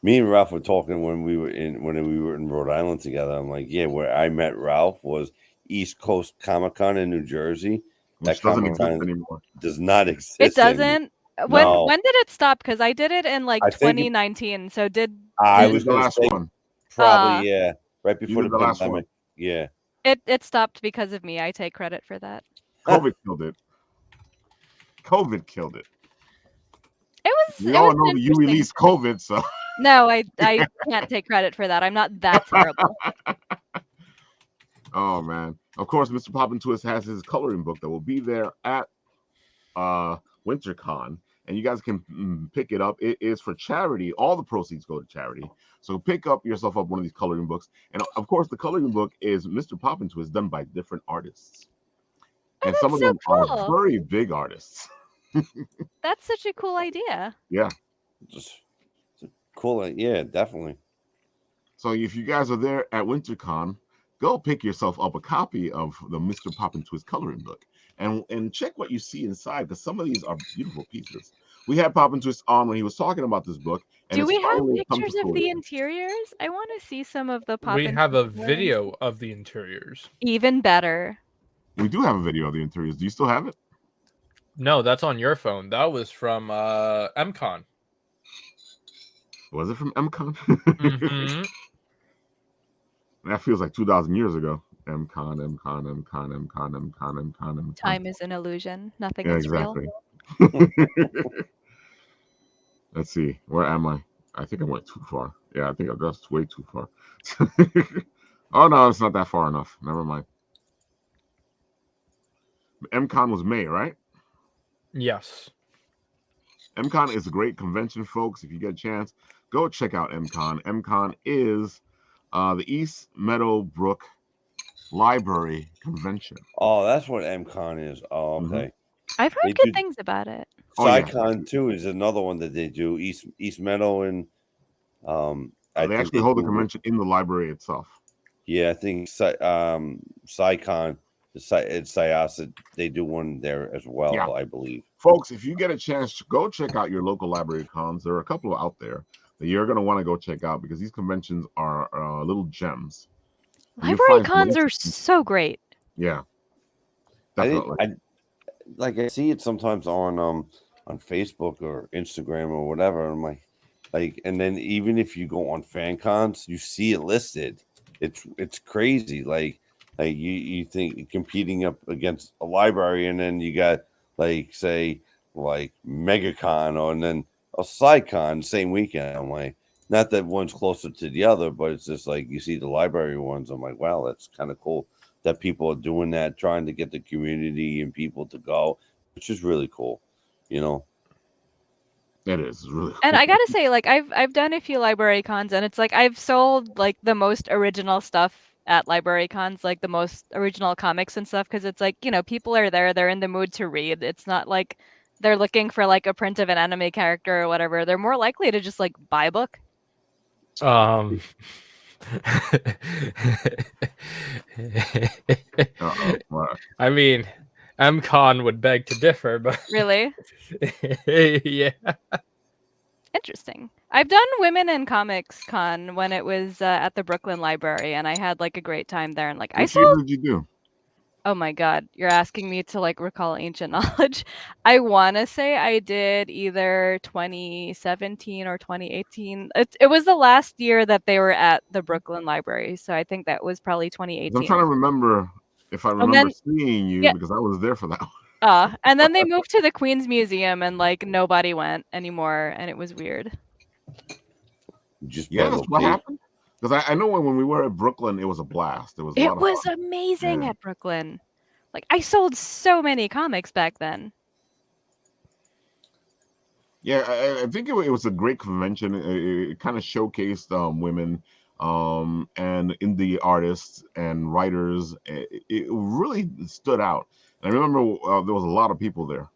D: Me and Ralph were talking when we were in Rhode Island together. I'm like, yeah, where I met Ralph was East Coast Comic Con in New Jersey.
A: Which doesn't exist anymore.
D: Does not exist.
B: It doesn't. When did it stop? Because I did it in like
D: I think
B: 2019. So
D: I
A: You
D: was
A: did the
D: gonna
A: last
D: say
A: one.
D: probably right
A: You
D: before
A: did
D: the
A: the last one.
D: pandemic. Yeah.
B: it stopped because of me. I take credit for that.
A: COVID killed it. COVID killed it. We
B: It
A: all
B: was
A: know that you
B: interesting.
A: released COVID, so
B: No, I can't take credit for that. I'm not that terrible.
A: oh man. Of course, Mr. Pop and Twist has his coloring book that will be there at WinterCon, and you guys can pick it up. It is for charity. All the proceeds go to charity. So pick up yourself up one of these coloring books. And of course, the coloring book is Mr. Pop and Twist done by different artists.
B: Oh,
A: And some of
B: that's so
A: them are
B: cool.
A: very big artists.
B: That's such a cool idea.
A: Yeah.
D: Just cool. Yeah, definitely.
A: So if you guys are there at WinterCon, go pick yourself up a copy of the Mr. Pop and Twist coloring book and check what you see inside, because some of these are beautiful pieces. We had Pop and Twist on when he was talking about this book. And
B: Do we have
A: finally come to
B: pictures of the
A: fruition.
B: interiors? I want to see some of the Pop
E: We
B: and
E: have a
B: Twist
E: video of the interiors.
B: Even better.
A: We do have a video of the interiors. Do you still have it?
E: No, that's on your phone. That was from MCon.
A: Was it from MCon?
E: Mm-hmm.
A: That feels like 2,000 years ago. MCon.
B: Time is an illusion. Nothing
A: Yeah,
B: is real.
A: exactly. Let's see. Where am I? I think I went too far. Yeah, I think that's way too far. Oh, no, it's not that far enough. Never mind. MCon was May, right?
E: Yes.
A: MCon is a great convention, folks. If you get a chance, go check out MCon. MCon is the East Meadowbrook Library Convention.
D: Oh, that's what MCon is. Oh, okay.
B: I've heard good things about it.
D: SciCon too is another one that they do. East Meadow and
A: they actually hold the convention in the library itself.
D: Yeah, I think SciCon, it's Syosset, they do one there as well,
A: Yeah.
D: I believe.
A: Folks, if you get a chance, go check out your local library cons. There are a couple out there that you're going to want to go check out, because these conventions are little gems.
B: Library cons are so great.
A: Yeah, definitely.
D: I see it sometimes on Facebook or Instagram or whatever. I'm like, and then even if you go on fan cons, you see it listed. It's crazy. Like you think competing up against a library, and then you got say MegaCon or and then a SciCon same weekend. I'm like, not that one's closer to the other, but it's just like you see the library ones. I'm like, wow, that's kind of cool that people are doing that, trying to get the community and people to go, which is really cool, you know.
A: It is really cool.
B: And I gotta say, I've done a few library cons, and it's I've sold the most original stuff at library cons, the most original comics and stuff, because it's people are there, they're in the mood to read. It's not like they're looking for a print of an anime character or whatever. They're more likely to just buy a book.
E: I mean, MCon would beg to differ, but
B: really,
E: yeah.
B: Interesting. I've done Women in Comics Con when it was at the Brooklyn Library, and I had a great time there. And
A: Which year did you do?
B: Oh my god, you're asking me to recall ancient knowledge. I want to say I did either 2017 or 2018. It was the last year that they were at the Brooklyn Library, so I think that was probably 2018.
A: I'm trying to remember if I remember seeing you, because I was there for that one.
B: And then they moved to the Queens Museum, and nobody went anymore, and it was weird.
A: That's what happened. Because I know when we were at Brooklyn, it was a blast. It was
B: amazing at Brooklyn. I sold so many comics back then.
A: Yeah, I think it was a great convention. It kind of showcased women and indie artists and writers. It really stood out. And I remember there was a lot of people there.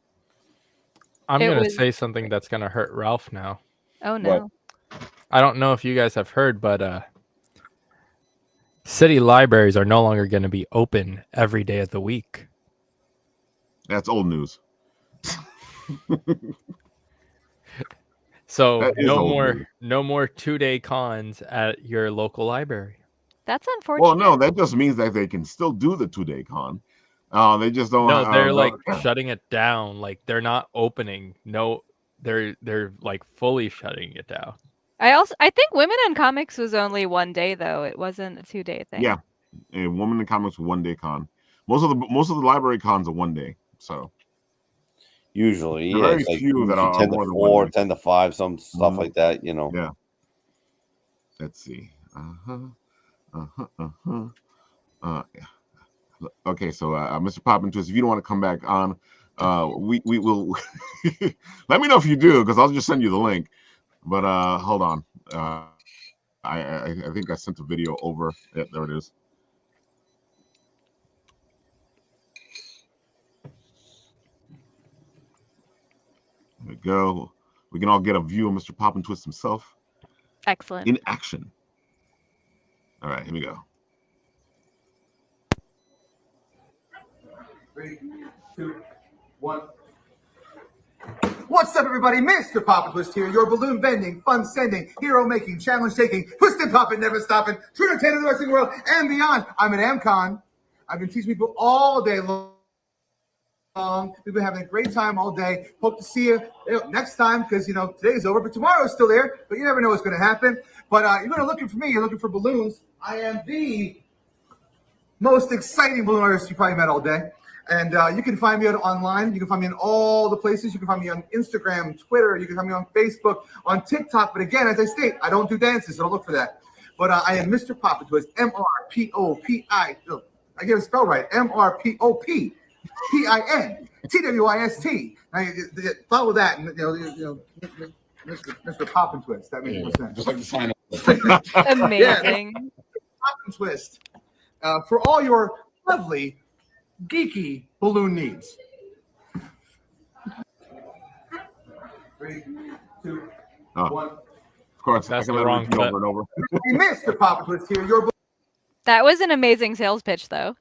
E: I'm going to say something that's going to hurt Ralph now.
B: Oh, no.
E: What? I don't know if you guys have heard, but city libraries are no longer going to be open every day of the week.
A: That's old news.
E: So no more 2-day cons at your local library.
B: That's unfortunate.
A: Well, no, that just means that they can still do the 2-day con. They just don't.
E: No, they're shutting it down. They're not opening. No, they're like fully shutting it down.
B: I think Women in Comics was only 1 day though. It wasn't a 2-day thing.
A: Yeah, a Woman in Comics 1 day con. Most of the library cons are 1 day. So
D: Usually,
A: there are
D: yeah,
A: very
D: it's like
A: few that
D: usually
A: are
D: 10
A: more
D: to
A: than
D: 4,
A: 1 day.
D: 10 to 5, some stuff like that, you know.
A: Yeah. Let's see. Yeah. Okay, so Mr. Poppin' Twist, if you don't want to come back on, we will. Let me know if you do, because I'll just send you the link. But hold on. I think I sent the video over. Yeah, there it is. There we go. We can all get a view of Mr. Poppin' Twist himself.
B: Excellent.
A: In action. All right, here we go.
F: 3, 2, 1. What's up, everybody? Mr. Poppin' Twist here, your balloon bending, fun sending, hero making, challenge taking, twisted poppin', never stopping, true entertainer of the wrestling world and beyond. I'm an AmCon. I've been teaching people all day long. We've been having a great time all day. Hope to see you next time, because today's over, but tomorrow's still there. But you never know what's going to happen. But you're looking for me. You're looking for balloons. I am the most exciting balloon artist you probably met all day. And you can find me online. You can find me in all the places. You can find me on Instagram, Twitter. You can find me on Facebook, on TikTok. But again, as I state, I don't do dances, so don't look for that. But I am Mr. Poppin' Twist, M-R-P-O-P-I. I get it spelled right. M-R-P-O-P-T-I-N-T-W-I-S-T. Follow that, and Mr. Poppin' Twist. That makes more sense.
G: Just like the final.
B: Amazing.
F: Poppin' Twist. For all your lovely, geeky balloon needs. 3, 2, 1.
A: Of course,
E: That's
A: I can
E: the
A: let
E: wrong
A: it repeat
E: clip.
A: over and over.
F: Hey, Mr. Poppin' Twist here, your
B: That was an amazing sales pitch though.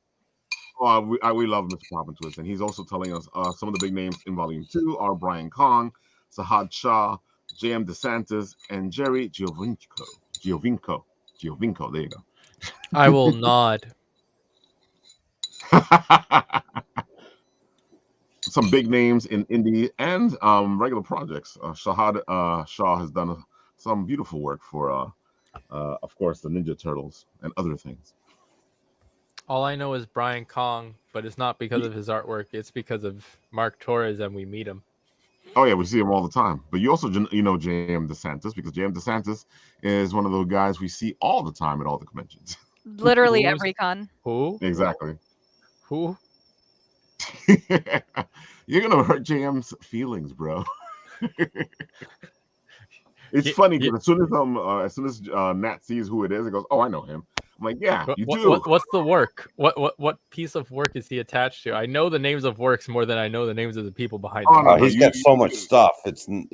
A: We love Mr. Poppin' Twist, and he's also telling us some of the big names in Volume 2 are Brian Kong, Sahad Shah, J.M. DeSantis, and Jerry Giovinco. There you go.
E: I will nod.
A: Some big names in indie and regular projects. Shahad Shah has done some beautiful work for, of course, the Ninja Turtles and other things.
E: All I know is Brian Kong, but it's not because of his artwork. It's because of Mark Torres, and we meet him.
A: Oh yeah, we see him all the time. But you also J.M. DeSantis, because J.M. DeSantis is one of those guys we see all the time at all the conventions.
B: Literally every con.
E: Who?
A: Exactly.
E: Who?
A: You're gonna hurt JM's feelings, bro. It's funny because as soon as Nat sees who it is, he goes, "Oh, I know him." I'm like, "Yeah, you do."
E: What's the work? What piece of work is he attached to? I know the names of works more than I know the names of the people behind them.
A: No,
D: He's got so much stuff. He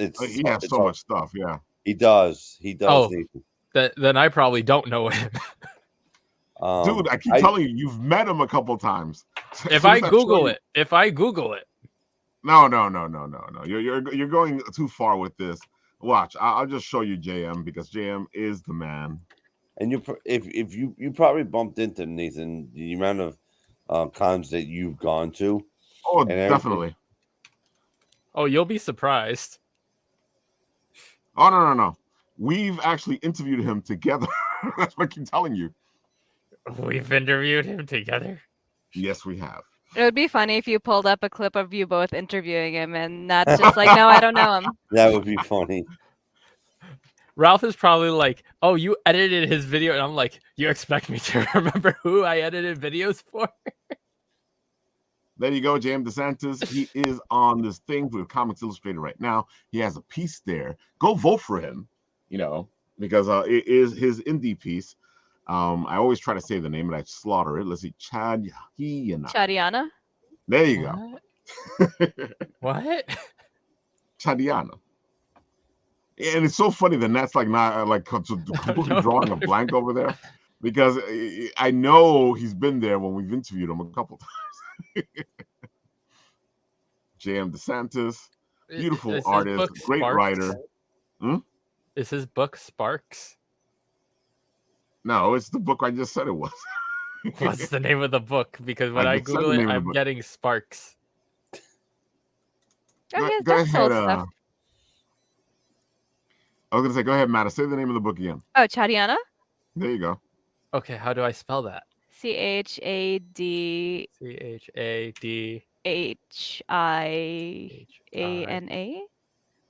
A: has so much stuff. Yeah,
D: he does.
E: Oh, then I probably don't know him.
A: Dude, I keep telling you, you've met him a couple times.
E: If I Google it,
A: no. You're going too far with this. Watch, I'll just show you JM, because JM is the man.
D: And if you probably bumped into Nathan the amount of cons that you've gone to.
A: Oh, definitely.
E: Oh, you'll be surprised.
A: Oh no. We've actually interviewed him together. That's what I keep telling you.
E: We've interviewed him together.
A: Yes, we have.
B: It would be funny if you pulled up a clip of you both interviewing him, and that's just like, no, I don't know him.
D: That would be funny.
E: Ralph is probably like, "Oh, you edited his video," and I'm like, "You expect me to remember who I edited videos for?"
A: There you go, J.M. DeSantis. He is on this thing with Comics Illustrated right now. He has a piece there. Go vote for him, because it is his indie piece. I always try to say the name, and I slaughter it. Let's see,
B: Chadiana.
A: There you go.
E: What?
A: Chadiana. And it's so funny that Nat's completely drawing a blank over there, because I know he's been there when we've interviewed him a couple times. J.M. DeSantis, beautiful artist, great writer.
E: Is his book Sparks?
A: No, it's the book I just said it was.
E: What's the name of the book? Because when I Google it, I'm getting Sparks.
B: Oh, yes, that's old stuff.
A: I was gonna say, go ahead, Matt. Say the name of the book again.
B: Oh, Chadiana?
A: There you go.
E: Okay, how do I spell that?
B: CHADHIANA.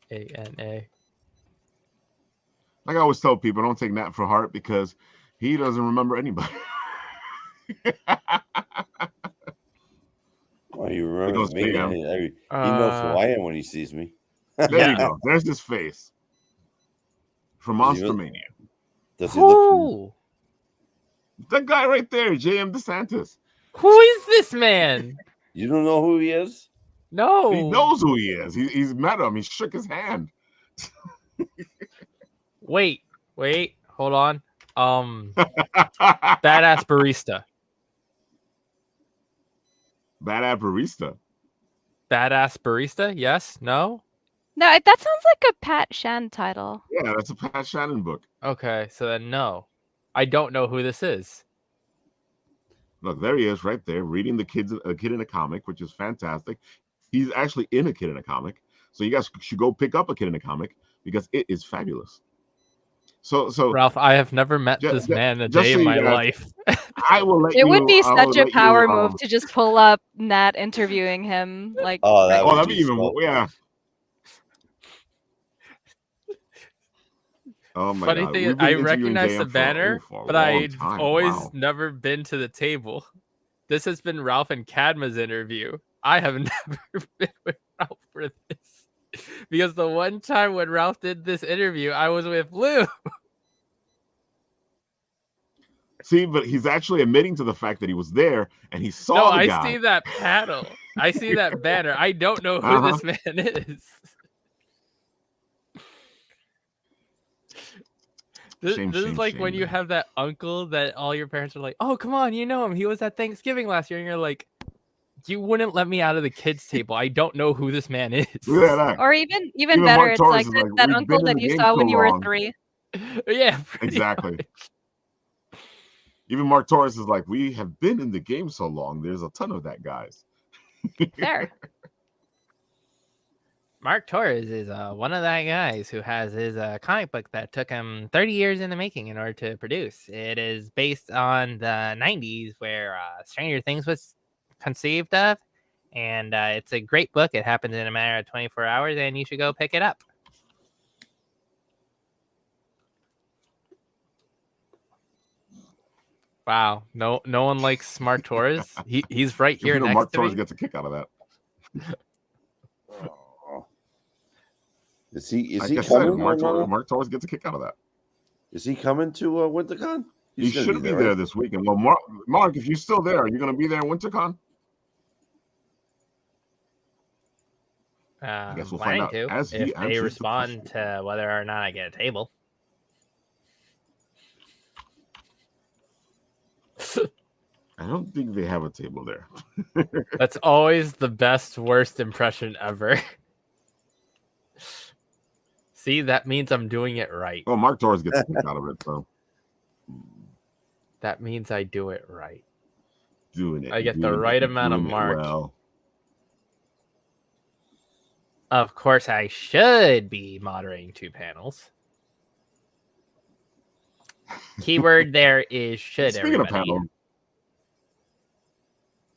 E: ANA.
A: Like I always tell people, don't take Nat for heart because he doesn't remember anybody.
D: Well, he remembers me.
A: Bam.
D: He knows who I am when he sees me.
A: There you go. There's his face from Monster Mania.
D: Does he look?
A: That guy right there, J.M. DeSantis.
E: Who is this man?
D: You don't know who he is?
E: No.
A: He knows who he is. He's met him. He shook his hand.
E: Wait, hold on. Badass barista.
A: Badass barista.
E: Badass barista? Yes? No?
B: No, that sounds like a Pat Shan title.
A: Yeah, that's a Pat Shannon book.
E: Okay, so then no. I don't know who this is.
A: Look, there he is right there, reading a kid in a comic, which is fantastic. He's actually in a kid in a comic. So you guys should go pick up a kid in a comic because it is fabulous. So
E: Ralph, I have never met this man a day in my life.
A: I will let
B: it would be such a power move to just pull up Nat interviewing him. Like,
A: that'd be even more. Yeah. Oh my
E: Funny
A: God.
E: thing is, I recognize the banner, but I've always never been to the table. This has been Ralph and Kadma's interview. I have never been with Ralph for this. Because the one time when Ralph did this interview, I was with Lou.
A: See, but he's actually admitting to the fact that he was there and he saw the guy.
E: I see that panel. I see that banner. I don't know who this man is. This is like when you have that uncle that all your parents are like, oh, come on, you know him. He was at Thanksgiving last year. And you're like, you wouldn't let me out of the kids' table. I don't know who this man is.
B: Or even better, it's like that uncle that you saw when you were 3.
E: Yeah,
A: exactly.
E: Much.
A: Even Mark Torres is like, we have been in the game so long. There's a ton of that, guys.
B: Fair.
E: Mark Torres is one of that guys who has his comic book that took him 30 years in the making in order to produce. It is based on the 90s where Stranger Things was conceived of, and it's a great book. It happens in a matter of 24 hours, and you should go pick it up. Wow, no one likes Mark Torres. He's right here next
A: Mark
E: to
A: Torres
E: me.
A: Gets a kick out of that.
D: Is he
A: coming? Mark Torres gets a kick out of that.
D: Is he coming to WinterCon?
A: He should be there this weekend. Well, Mark, if you're still there, are you going to be there in WinterCon?
E: I guess we'll find out if they respond to whether or not I get a table.
A: I don't think they have a table there.
E: That's always the best, worst impression ever. See, that means I'm doing it right.
A: Well, Mark Torres gets a kick out of it, so.
E: That means I do it right.
A: Doing it.
E: I get the right amount of mark.
A: Well.
E: Of course, I should be moderating 2 panels. Keyword there is should.
A: Speaking of panel,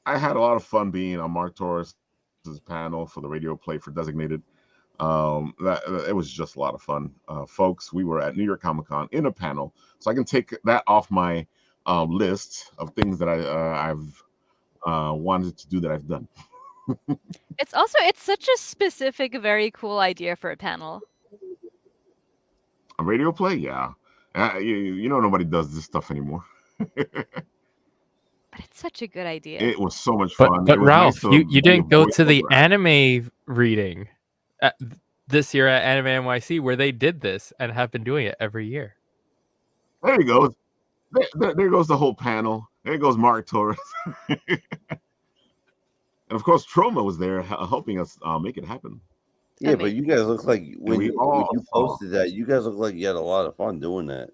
A: I had a lot of fun being on Mark Torres' panel for the radio play for Designated. It was just a lot of fun, folks. We were at New York Comic Con in a panel, so I can take that off my list of things that I've wanted to do that I've done.
B: It's such a specific, very cool idea for a panel.
A: A radio play, yeah. You know, nobody does this stuff anymore.
B: But it's such a good idea.
A: It was so much fun.
E: But Ralph,
A: nice
E: you didn't go to the anime reading this year at Anime NYC where they did this and have been doing it every year.
A: There he goes. There goes the whole panel. There goes Mark Torres. And of course, Troma was there helping us make it happen.
D: Yeah, but you guys look like when you posted that, you guys look like you had a lot of fun doing that.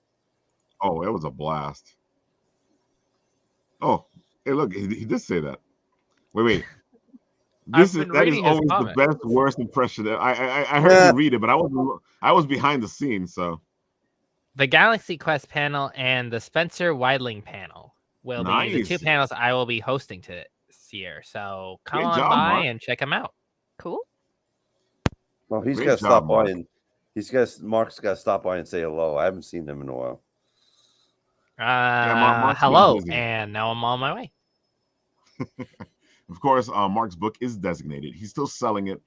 A: Oh, it was a blast. Oh, hey, look, he did say that. Wait. That is always the best worst impression. I heard you read it, but I was behind the scenes, so
E: the Galaxy Quest panel and the Spencer Weidling panel will be the two panels I will be hosting this year. So come on by
A: Mark.
E: and check them out.
B: Cool.
D: Well, he's got to stop by and Mark's got to stop by and say hello. I haven't seen him in a while.
E: Hello, and now I'm on my way.
A: Of course, Mark's book is designated. He's still selling it.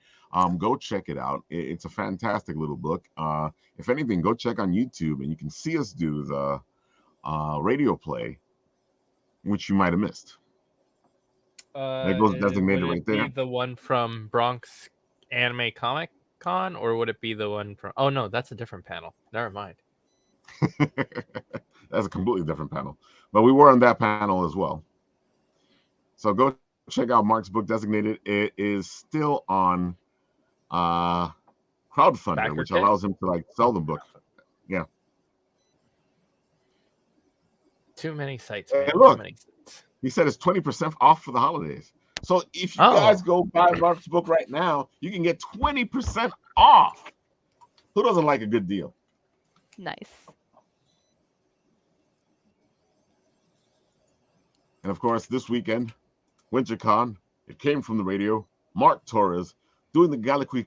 A: Go check it out. It's a fantastic little book. If anything, go check on YouTube, and you can see us do the radio play, which you might have missed. It goes designated right there.
E: Would it be the one from Bronx Anime Comic Con, or would it be the one from? Oh no, that's a different panel. Never mind.
A: That's a completely different panel, but we were on that panel as well. So go check out Mark's book designated. It is still on crowdfunder, which allows him to sell the book. Yeah.
E: Too many sites.
A: Man. Look, he said it's 20% off for the holidays. So if you guys go buy Mark's book right now, you can get 20% off. Who doesn't like a good deal?
B: Nice.
A: And of course, this weekend, WinterCon, it came from the radio. Mark Torres doing the Galaxy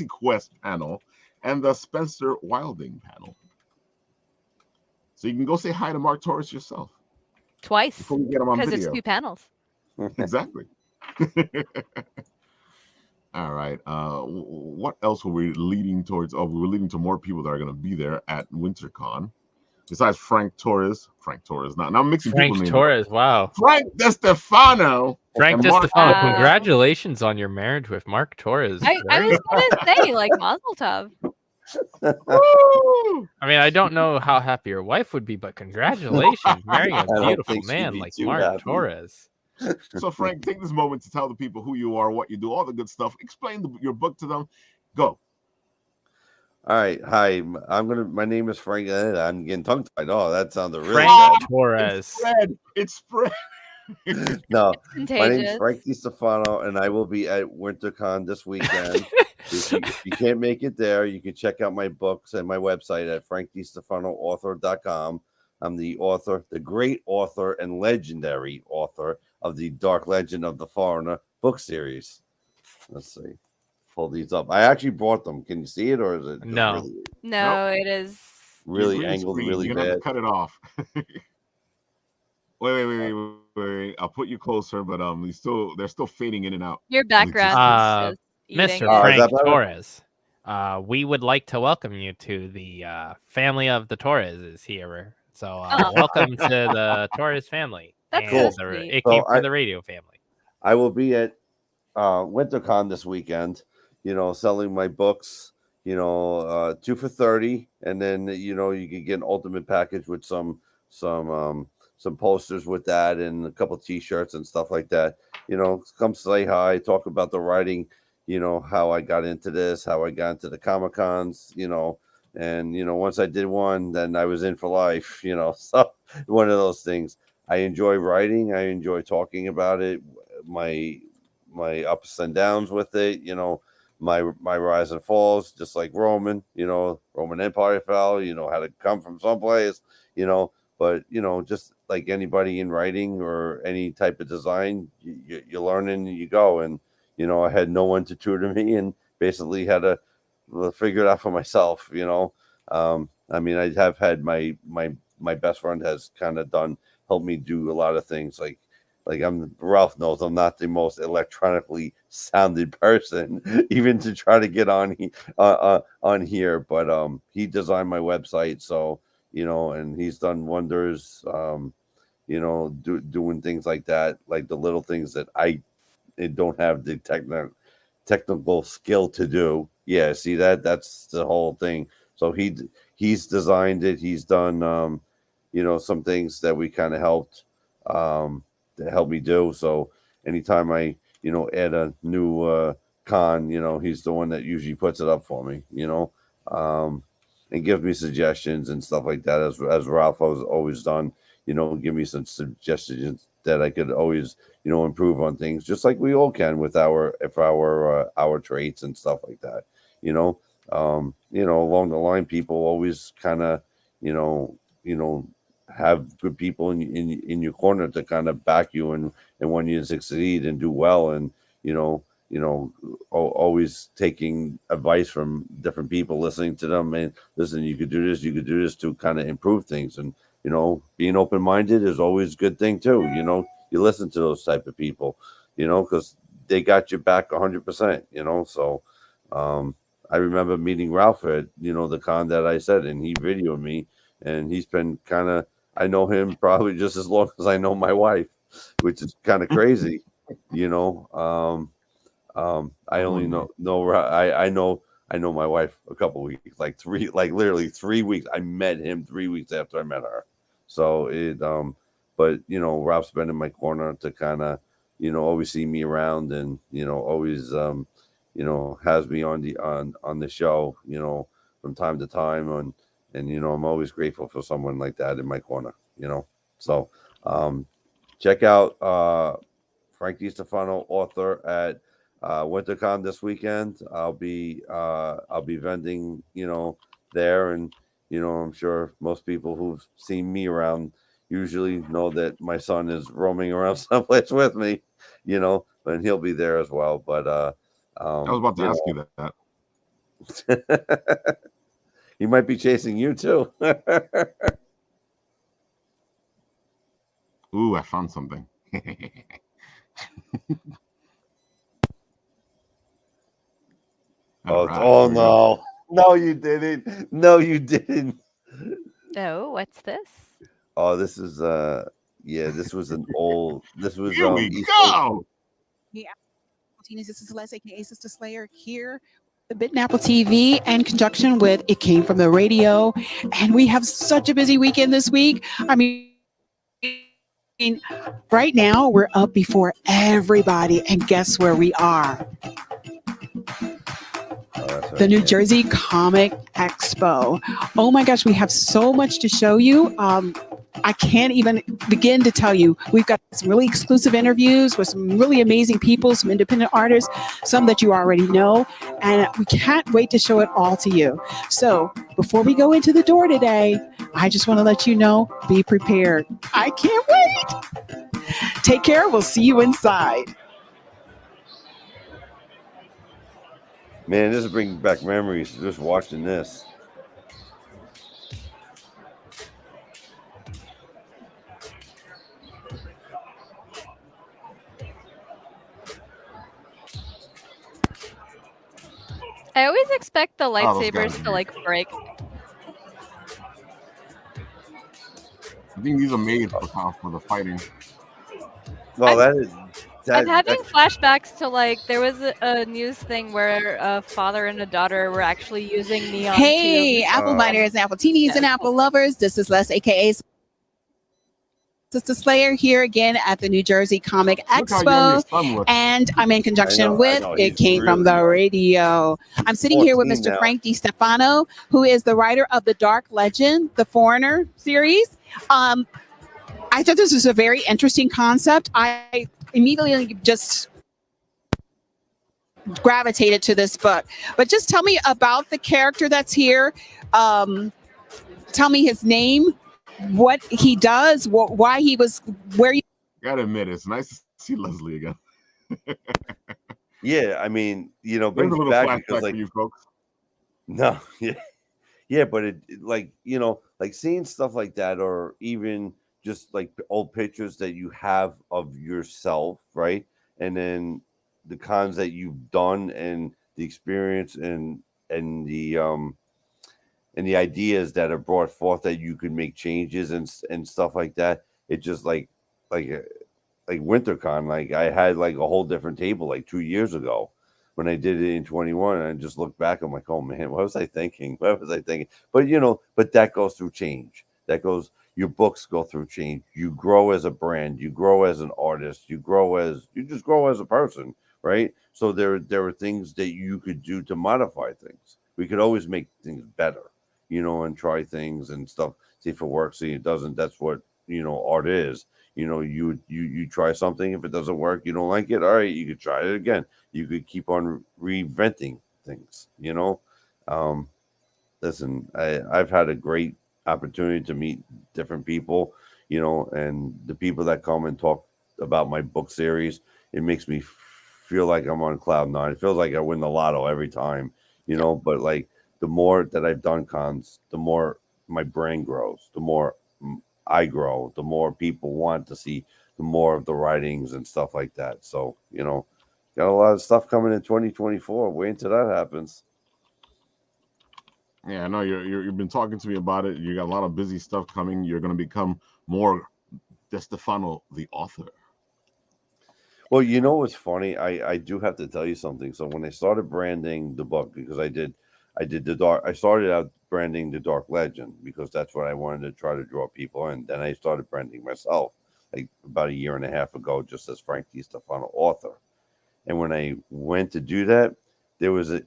A: Quest panel and the Spencer Weidling panel. So you can go say hi to Mark Torres yourself.
B: Twice.
A: Before we get him on video.
B: Because it's 2 panels.
A: Exactly. All right. What else were we leading towards? Oh, we were leading to more people that are going to be there at WinterCon. Besides Frank Torres. Now I'm mixing
E: Frank Torres, wow.
A: Frank DeStefano.
E: Frank DeStefano, congratulations on your marriage with Mark Torres.
B: I was going to say, Mazel Tov.
E: I mean, I don't know how happy your wife would be, but congratulations, marrying a beautiful man like Mark Torres.
A: So, Frank, take this moment to tell the people who you are, what you do, all the good stuff. Explain your book to them. Go.
D: All right. Hi. My name is Frank. I'm getting tongue-tied. Oh, that sounded really
E: Frank
D: bad.
E: Torres.
A: It's spread.
D: No, my name is Frank DeStefano, and I will be at WinterCon this weekend. If you can't make it there, you can check out my books and my website at frankdestefanoauthor.com. I'm the author, the great author and legendary author of the Dark Legend of the Foreigner book series. Let's see. Pull these up. I actually brought them. Can you see it, or is it?
E: No.
B: Really... No, it is
D: really angled, really bad.
A: Have to cut it off. Wait. I'll put you closer, but they're still fading in and out.
B: Your background is
E: Mr. Frank Torres. We would like to welcome you to the family of the Torreses here. So welcome to the Torres family.
B: That's
E: and
B: so sweet.
E: It came from the radio family.
D: I will be at WinterCon this weekend, selling my books, 2 for $30. And then, you can get an ultimate package with some posters with that and a couple T-shirts and stuff like that. Come say hi, talk about the writing, how I got into this, how I got into the Comic-Cons, and, once I did one, then I was in for life, so one of those things. I enjoy writing. I enjoy talking about it, my ups and downs with it, my rise and falls, just like Roman, Roman Empire fell, had to come from someplace, but, just like anybody in writing or any type of design, you learn and you go. And, I had no one to tutor me and basically had to figure it out for myself, I mean, I have had my best friend has kind of helped me do a lot of things. Like Ralph knows I'm not the most electronically sounded person, even to try to get on here. But he designed my website, so and he's done wonders. Doing things like that, like the little things that I don't have the technical skill to do. Yeah, see that's the whole thing. So he's designed it. He's done some things that we kind of helped to help me do. So anytime I add a new con, he's the one that usually puts it up for me, and gives me suggestions and stuff like that, as Ralph has always done, give me some suggestions that I could always, improve on things, just like we all can with our traits and stuff like that. Along the line, people always kind of, you know, you know, have good people in your corner to kind of back you and when you succeed and do well, and always taking advice from different people, listening to them, and listen, you could do this to kind of improve things, and being open minded is always a good thing too. You listen to those type of people, because they got your back 100%. So I remember meeting Ralph at the con that I said, and he videoed me, and he's been kind of, I know him probably just as long as I know my wife, which is kind of crazy, I only I know my wife a couple weeks, like literally 3 weeks. I met him 3 weeks after I met her. So but Ralph's been in my corner to kind of, always see me around, and always has me on the show, from time to time, and I'm always grateful for someone like that in my corner. So check out Frank DiStefano, author, at WinterCon this weekend. I'll be vending, there, and I'm sure most people who've seen me around usually know that my son is roaming around someplace with me, and he'll be there as well. But
A: I was about to ask you
D: that. He might be chasing you too.
A: Ooh, I found something.
D: Oh no. No, you didn't. No, you didn't.
B: Oh, what's this?
D: Oh, this is this was an old. This was
A: Here we go.
G: Yeah, this is Les, aka Sister Slayer, here. The Bitten Apple TV, in conjunction with It Came From the Radio, and we have such a busy weekend this week. I mean, right now we're up before everybody, and guess where we are? The New Jersey Comic Expo. Oh my gosh, we have so much to show you. I can't even begin to tell you. We've got some really exclusive interviews with some really amazing people, some independent artists, some that you already know, and we can't wait to show it all to you. So before we go into the door today, I just want to let you know, be prepared. I can't wait. Take care. We'll see you inside.
D: Man, this is bringing back memories just watching this.
B: I always expect the lightsabers to like break.
A: I think these are made for the fighting.
D: Well,
B: I'm having flashbacks to there was a news thing where a father and a daughter were actually using neon.
G: Hey, Apple Miners, Apple TVs, and Apple lovers. This is Les, aka Sister Slayer, here again at the New Jersey Comic Expo, and I'm in conjunction with It Came From the Radio. I'm sitting here with Mr. Frank DiStefano, who is the writer of the Dark Legend, the Foreigner series. I thought this was a very interesting concept. I immediately just gravitated to this book. But just tell me about the character that's here. Tell me his name, what he does, why he was where you.
A: Gotta admit, it's nice to see Leslie again.
D: Yeah, I mean, brings
A: a little
D: back because
A: for you folks.
D: No, yeah, but it seeing stuff like that, or even just like old pictures that you have of yourself, right? And then the cons that you've done, and the experience, and the ideas that are brought forth that you could make changes and stuff like that. It just like WinterCon, like I had like a whole different table like 2 years ago when I did it in 21, and I just look back, I'm like, oh man, what was I thinking? But but that goes through change. Your books go through change. You grow as a brand, you grow as an artist, you just grow as a person, right? So there are things that you could do to modify things. We could always make things better, and try things and stuff, see if it works, see if it doesn't. That's what art is, you try something. If it doesn't work, you don't like it. All right, you could try it again. You could keep on reinventing things. Um, Listen, I've had a great opportunity to meet different people, and the people that come and talk about my book series, it makes me feel like I'm on cloud nine. It feels like I win the lotto every time, but like the more that I've done cons, the more my brain grows, the more I grow, the more people want to see the more of the writings and stuff like that. So, got a lot of stuff coming in 2024. Wait until that happens.
A: Yeah, I know you've been talking to me about it. You got a lot of busy stuff coming. You're going to become more DeStefano, the author.
D: Well, what's funny? I do have to tell you something. So when I started branding the book, because I did the dark. I started out branding the Dark Legend because that's what I wanted to try to draw people in. Then I started branding myself like about a year and a half ago, just as Frank DeStefano, author. And when I went to do that, there was a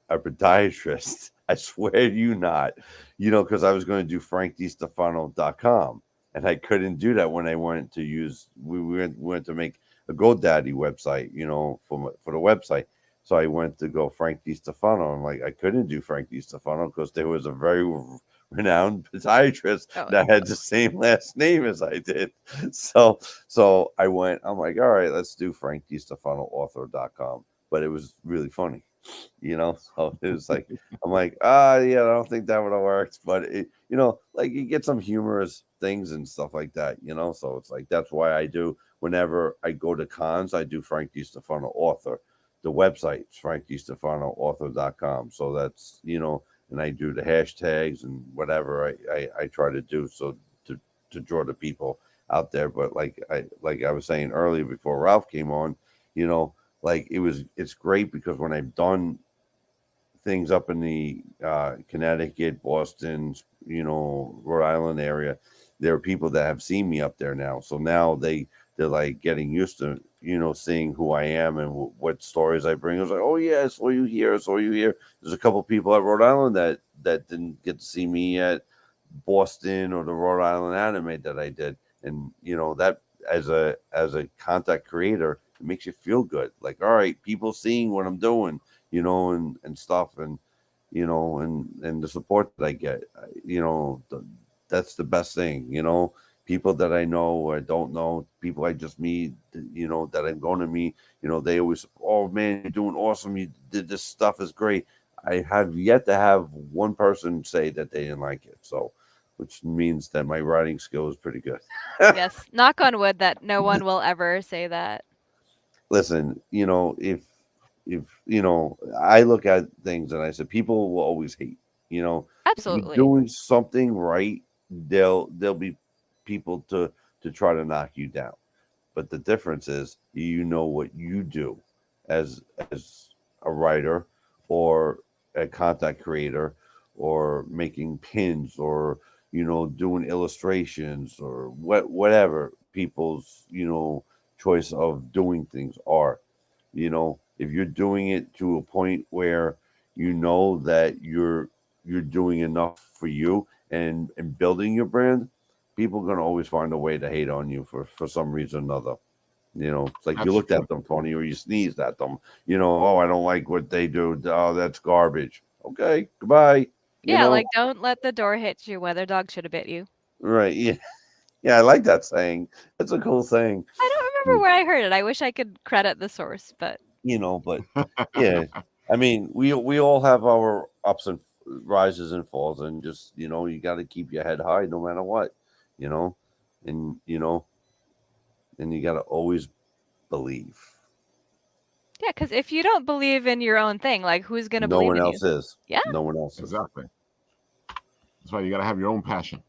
D: podiatrist. I swear to you not, because I was going to do frankdestefano.com. And I couldn't do that when I wanted to use, we went to make a GoDaddy website, for the website. So I went to go Frank DeStefano. I'm like, I couldn't do Frank DeStefano because there was a very renowned podiatrist that had the same last name as I did. So I'm like, all right, let's do frankdestefanoauthor.com. But it was really funny, so it was like, I'm like, yeah, I don't think that would have worked, but it, like you get some humorous things and stuff like that, so it's like, that's why I do, whenever I go to cons, I do Frank DeStefano author. The website is frankdestefanoauthor.com. So that's, and I do the hashtags and whatever I try to do. So to draw the people out there. But like I was saying earlier before Ralph came on, like it's great because when I've done things up in the Connecticut, Boston, Rhode Island area, there are people that have seen me up there now. So now they're like getting used to, seeing who I am and what stories I bring. I was like, oh yeah, I saw you here. I saw you here. There's a couple people at Rhode Island that didn't get to see me at Boston or the Rhode Island anime that I did. And, that as a content creator, it makes you feel good. Like, all right, people seeing what I'm doing, and stuff. And, and the support that I get, that's the best thing, people that I know or don't know, people I just meet, that I'm going to meet, they always, oh man, you're doing awesome. You did this stuff is great. I have yet to have one person say that they didn't like it. So, which means that my writing skill is pretty good.
B: Yes. Knock on wood that no one will ever say that.
D: Listen, if I look at things and I said, people will always hate,
B: Absolutely.
D: if you're doing something right, there'll be people to try to knock you down. But the difference is, what you do as a writer or a content creator or making pins or doing illustrations or whatever people's choice of doing things are. If you're doing it to a point where that you're doing enough for you and building your brand, people are going to always find a way to hate on you for some reason or another. It's like,
A: That's
D: you looked
A: true.
D: at them, Tony, or you sneezed at them. Oh, I don't like what they do. Oh, that's garbage. Okay, goodbye.
B: Yeah, like don't let the door hit you. Weather dog should have bit you.
D: Right? Yeah, yeah. I like that saying. That's a cool saying.
B: I don't remember where I heard it. I wish I could credit the source, but
D: But yeah, I mean, we all have our ups and rises and falls, and just you got to keep your head high no matter what, and and you got to always believe.
B: yeah, because if you don't believe in your own thing, like who's gonna
D: No
B: believe
D: one
B: in
D: else
B: you?
D: is.
B: Yeah.
D: No one else is.
A: Exactly. That's why you got to have your own passion.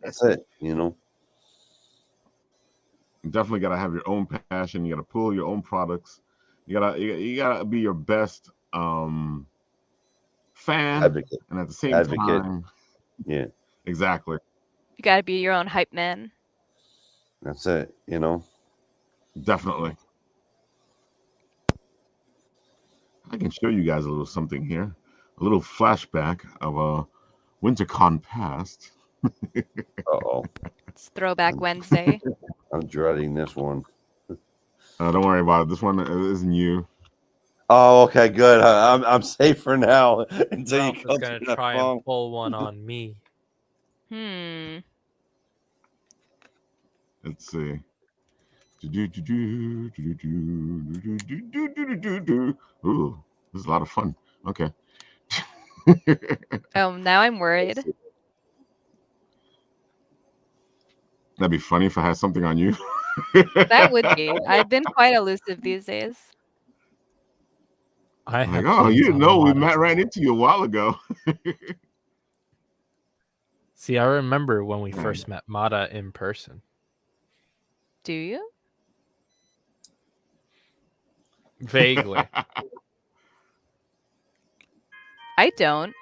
D: That's it.
A: You definitely got to have your own passion. You got to pull your own products. You gotta be your best fan,
D: Advocate.
A: and at the same
D: Advocate.
A: time,
D: Yeah,
A: exactly.
B: You gotta be your own hype man.
D: that's it.
A: Definitely. I can show you guys a little something here, a little flashback of a WinterCon past.
D: Uh-oh.
B: It's Throwback Wednesday.
D: I'm dreading this one.
A: Don't worry about it. This one isn't you.
D: Oh, okay, good. I'm safe for now until
E: Ralph
D: you
E: is
D: come
E: gonna
D: to that
E: try
D: phone.
E: and pull one on me.
A: Let's see. Ooh, this is a lot of fun. Okay.
B: Oh, now I'm worried.
A: That'd be funny if I had something on you.
B: That would be. I've been quite elusive these days.
E: I
A: Like,
E: have
A: oh, you
E: things
A: didn't
E: on
A: know we
E: Mata.
A: ran into you a while ago.
E: See, I remember when we
A: Hmm.
E: first met Mata in person.
B: Do you?
E: Vaguely.
B: I don't.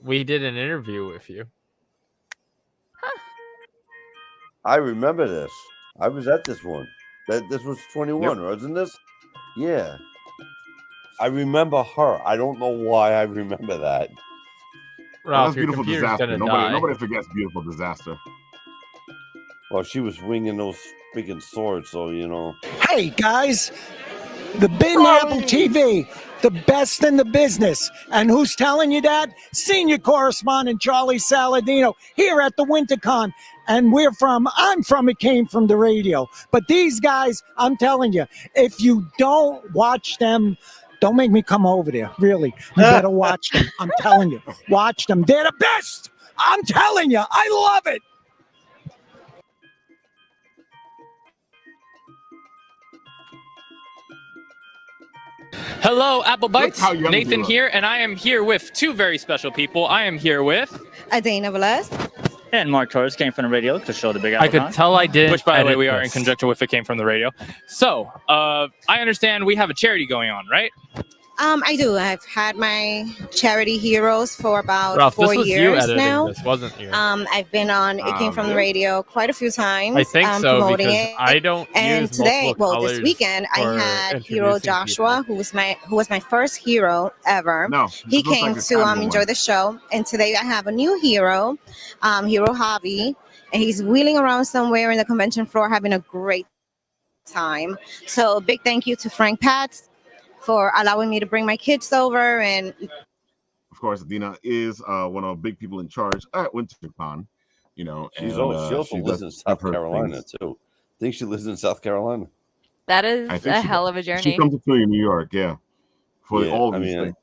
E: We did an interview with you.
D: I remember this. I was at this one. This was 21, wasn't this? Yeah. I remember her. I don't know why I remember that.
A: Well,
E: Ralph,
A: that's
E: your
A: Beautiful
E: computer's
A: Disaster.
E: gonna die.
A: Nobody forgets Beautiful Disaster.
D: Well, she was winging those freaking swords, so you know.
H: Hey guys, the Bin Apple TV, the best in the business. And who's telling you that? Senior correspondent Charlie Saladino here at the WinterCon. And I'm from It Came From the Radio. But these guys, I'm telling you, if you don't watch them, don't make me come over there. Really, you better watch them. I'm telling you, watch them. They're the best. I'm telling you, I love it.
I: Hello, Apple Bites.
A: how young
I: Nathan
A: you are.
I: here, and I am here with two very special people. I am here with
J: Adana Velez.
K: And Mark Torres came from the radio to show the Big Apple.
E: I could tell I did.
I: which, by the way, we are in conjunction with It Came From the Radio. So, I understand we have a charity going on, right?
J: I do. I've had my charity heroes for about
E: Ralph,
J: 4
E: this was you
J: years
E: editing
J: now.
E: this, wasn't you?
J: I've been on It Came From the Radio quite a few times.
E: I think so,
J: promoting
E: because
J: it.
E: I don't
J: And
E: use
J: today,
E: multiple
J: well, this
E: colors
J: weekend, I
E: for
J: had Hero
E: introducing
J: Joshua, who was my first hero ever.
A: No,
J: He
A: this looks
J: came
A: like a
J: to
A: candle
J: enjoy
A: one.
J: the show, and today I have a new hero, Hero Javi, and he's wheeling around somewhere in the convention floor having a great time. So, big thank you to Frank Patz for allowing me to bring my kids over. And
A: Of course, Adina is one of the big people in charge at WinterCon. You know,
D: She
A: and
D: also
A: she
D: lives
A: does
D: in South
A: her
D: Carolina
A: things.
D: too. I think she lives in South Carolina.
B: That is
A: I think
B: a
A: she
B: hell
A: does.
B: of a
A: She
B: journey.
A: comes to New York, yeah, for
D: Yeah,
A: all
D: I
A: these
D: mean,
A: things.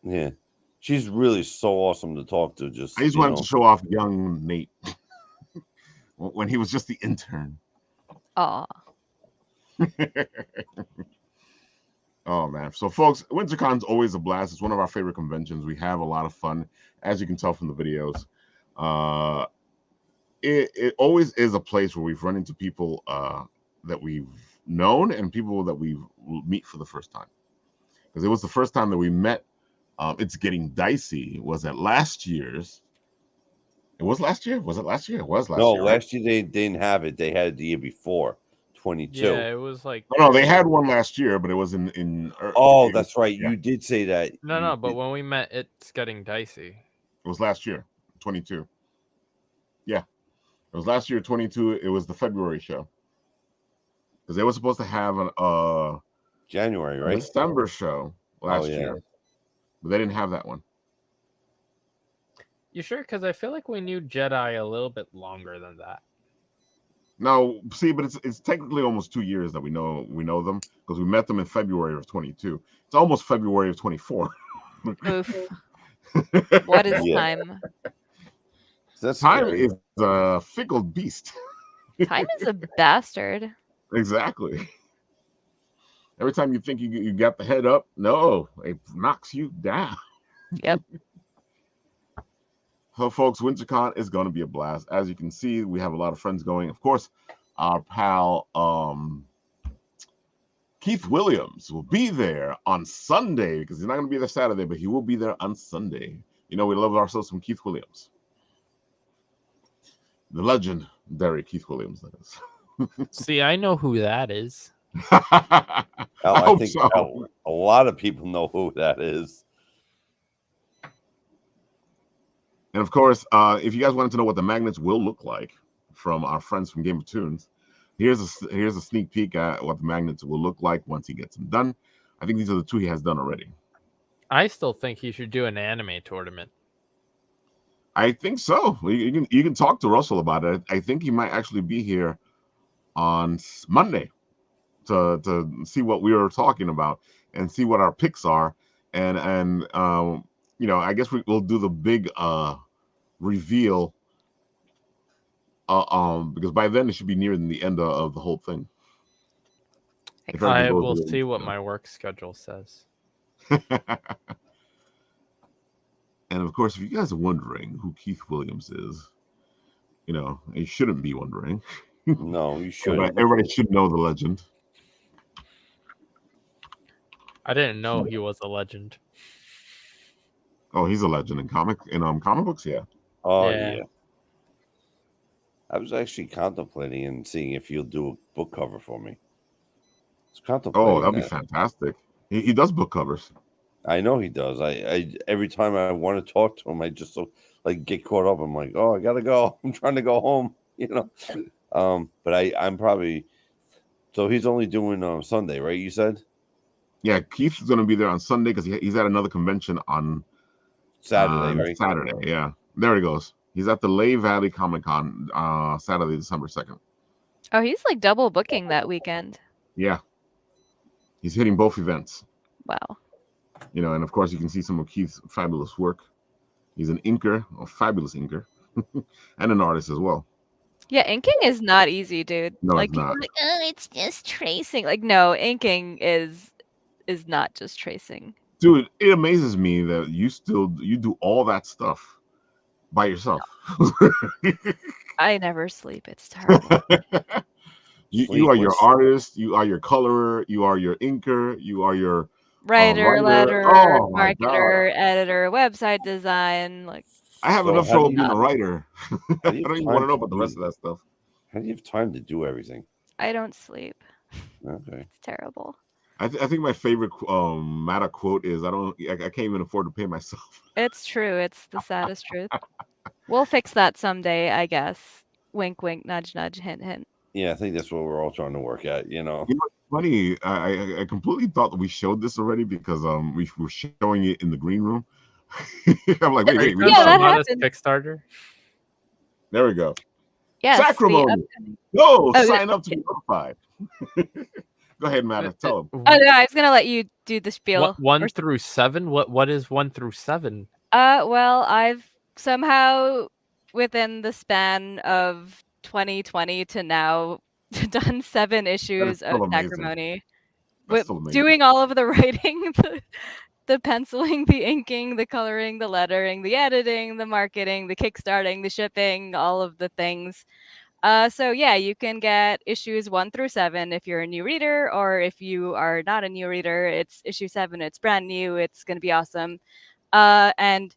D: Yeah, she's really so awesome to talk to. Just
A: I just
D: you
A: wanted
D: know.
A: to show off young Nate when he was just the intern.
B: Aw.
A: Oh man! So, folks, WinterCon's always a blast. It's one of our favorite conventions. We have a lot of fun, as you can tell from the videos. It always is a place where we've run into people that we've known and people that we meet for the first time. Because it was the first time that we met. It's Getting Dicey was at last year's. It was last year. Was it last year? It was last year.
D: No, last year they didn't have it. They had it the year before, 22.
E: Yeah, it was like.
A: No, they had one last year, but it was in.
D: Oh, that's right. You did say that.
E: No, but when we met, it's getting dicey.
A: It was last year, 22. Yeah, it was last year, 22. It was the February show because they were supposed to have an
D: January, right?
A: December show last year, but they didn't have that one.
E: You sure? Because I feel like we knew Jedi a little bit longer than that.
A: No, see, but it's technically almost 2 years that we know them because we met them in February of 22. It's almost February of 24.
B: Oof. What is time?
A: That's time is a fickle beast.
B: Time is a bastard.
A: Exactly. Every time you think you got the head up, no, it knocks you down.
B: Yep.
A: So, folks, WinterCon is going to be a blast. As you can see, we have a lot of friends going. Of course, our pal Keith Williams will be there on Sunday because he's not going to be there Saturday, but he will be there on Sunday. You know, we love ourselves some Keith Williams. The legendary Keith Williams, that is.
E: See, I know who that is.
D: I think
A: so.
D: a lot of people know who that is.
A: And of course, if you guys wanted to know what the magnets will look like from our friends from Game of Tunes, Here's a sneak peek at what the magnets will look like once he gets them done. I think these are the 2 he has done already.
E: I still think he should do an anime tournament.
A: I think so. You can talk to Russell about it. I think he might actually be here on Monday to see what we were talking about and see what our picks are. And I guess we'll do the big reveal. Because by then it should be near the end of the whole thing.
E: I will see what my work schedule says.
A: And of course, if you guys are wondering who Keith Williams is, you shouldn't be wondering.
D: No, you shouldn't.
A: Everybody should know the legend.
E: I didn't know he was a legend.
A: Oh, he's a legend in comic books, yeah.
D: Oh yeah. I was actually contemplating and seeing if you'll do a book cover for me.
A: Oh, that'd be fantastic. He does book covers.
D: I know he does. I every time I want to talk to him, I just get caught up. I'm like, oh, I gotta go. I'm trying to go home, But I'm probably. So he's only doing Sunday, right? You said.
A: Yeah, Keith's going to be there on Sunday because he's at another convention on
D: Saturday, right?
A: Saturday, yeah. There he goes. He's at the Lehigh Valley Comic Con Saturday, December 2nd.
B: Oh, he's like double booking that weekend.
A: Yeah. He's hitting both events.
B: Wow.
A: And of course you can see some of Keith's fabulous work. He's an inker, a fabulous inker, and an artist as well.
B: Yeah, inking is not easy, dude.
A: No,
B: like,
A: it's not.
B: Like, oh, it's just tracing. Like, no, inking is not just tracing.
A: Dude, it amazes me that you do all that stuff by yourself.
B: I never sleep. It's terrible.
A: You are your artist, you are your colorer, you are your inker, you are your
B: writer, marketer, editor, website design. Like,
A: I have enough trouble being a writer. I don't even want to know about the rest of that stuff.
D: How do you have time to do everything?
B: I don't sleep.
D: Okay.
B: It's terrible.
A: I think my favorite meta quote is I can't even afford to pay myself.
B: It's true. It's the saddest truth. We'll fix that someday, I guess. Wink, wink, nudge, nudge, hint, hint.
D: Yeah, I think that's what we're all trying to work at,
A: You know what's funny? I completely thought that we showed this already because we were showing it in the green room. I'm like, wait.
B: Yeah, that happened.
E: Kickstarter.
A: There we go.
B: Yes.
A: Sacrimony. No, sign up to be notified. Go ahead, Matt. Tell them.
B: Oh no, I was gonna let you do the spiel.
E: 1 through 7. What is 1 through 7?
B: Well, I've somehow within the span of 2020 to now done 7 issues of Sacrimony. Doing all of the writing, the penciling, the inking, the coloring, the lettering, the editing, the marketing, the kickstarting, the shipping, all of the things. So yeah, you can get issues 1 through 7 if you're a new reader, or if you are not a new reader, it's issue 7. It's brand new. It's going to be awesome. And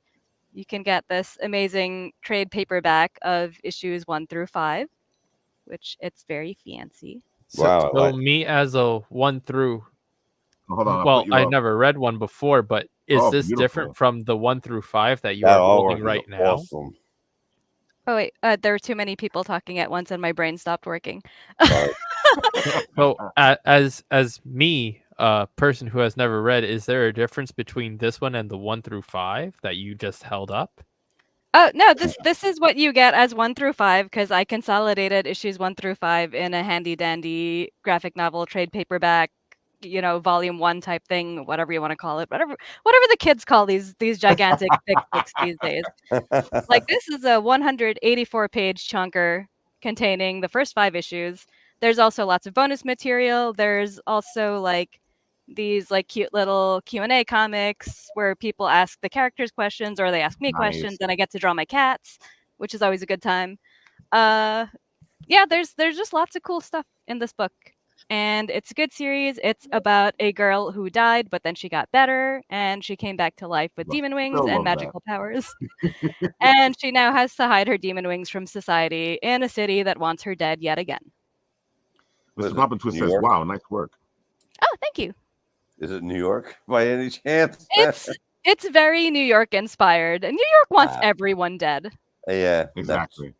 B: you can get this amazing trade paperback of issues 1 through 5, which it's very fancy.
E: So me as a 1 through.
A: Hold on.
E: Well, I never read one before, but is this different from the 1 through 5 that you are holding right now?
D: Awesome.
B: Oh wait, there were too many people talking at once, and my brain stopped working.
E: So, as me, a person who has never read, is there a difference between this one and the 1 through 5 that you just held up?
B: Oh no, this is what you get as 1 through 5 because I consolidated issues 1 through 5 in a handy dandy graphic novel trade paperback, volume 1 type thing, whatever you want to call it, whatever the kids call these gigantic thick books these days. Like, this is a 184-page chunker containing the first 5 issues. There's also lots of bonus material. There's also these cute little Q&A comics where people ask the characters questions or they ask me questions, and I get to draw my cats, which is always a good time. Yeah, there's just lots of cool stuff in this book. And it's a good series. It's about a girl who died, but then she got better, and she came back to life with demon wings and magical powers. And she now has to hide her demon wings from society in a city that wants her dead yet again.
A: Mr. Pop and Twist says, wow, nice work.
B: Oh, thank you.
D: Is it New York by any chance?
B: It's very New York inspired, and New York wants everyone dead.
D: Yeah,
A: exactly.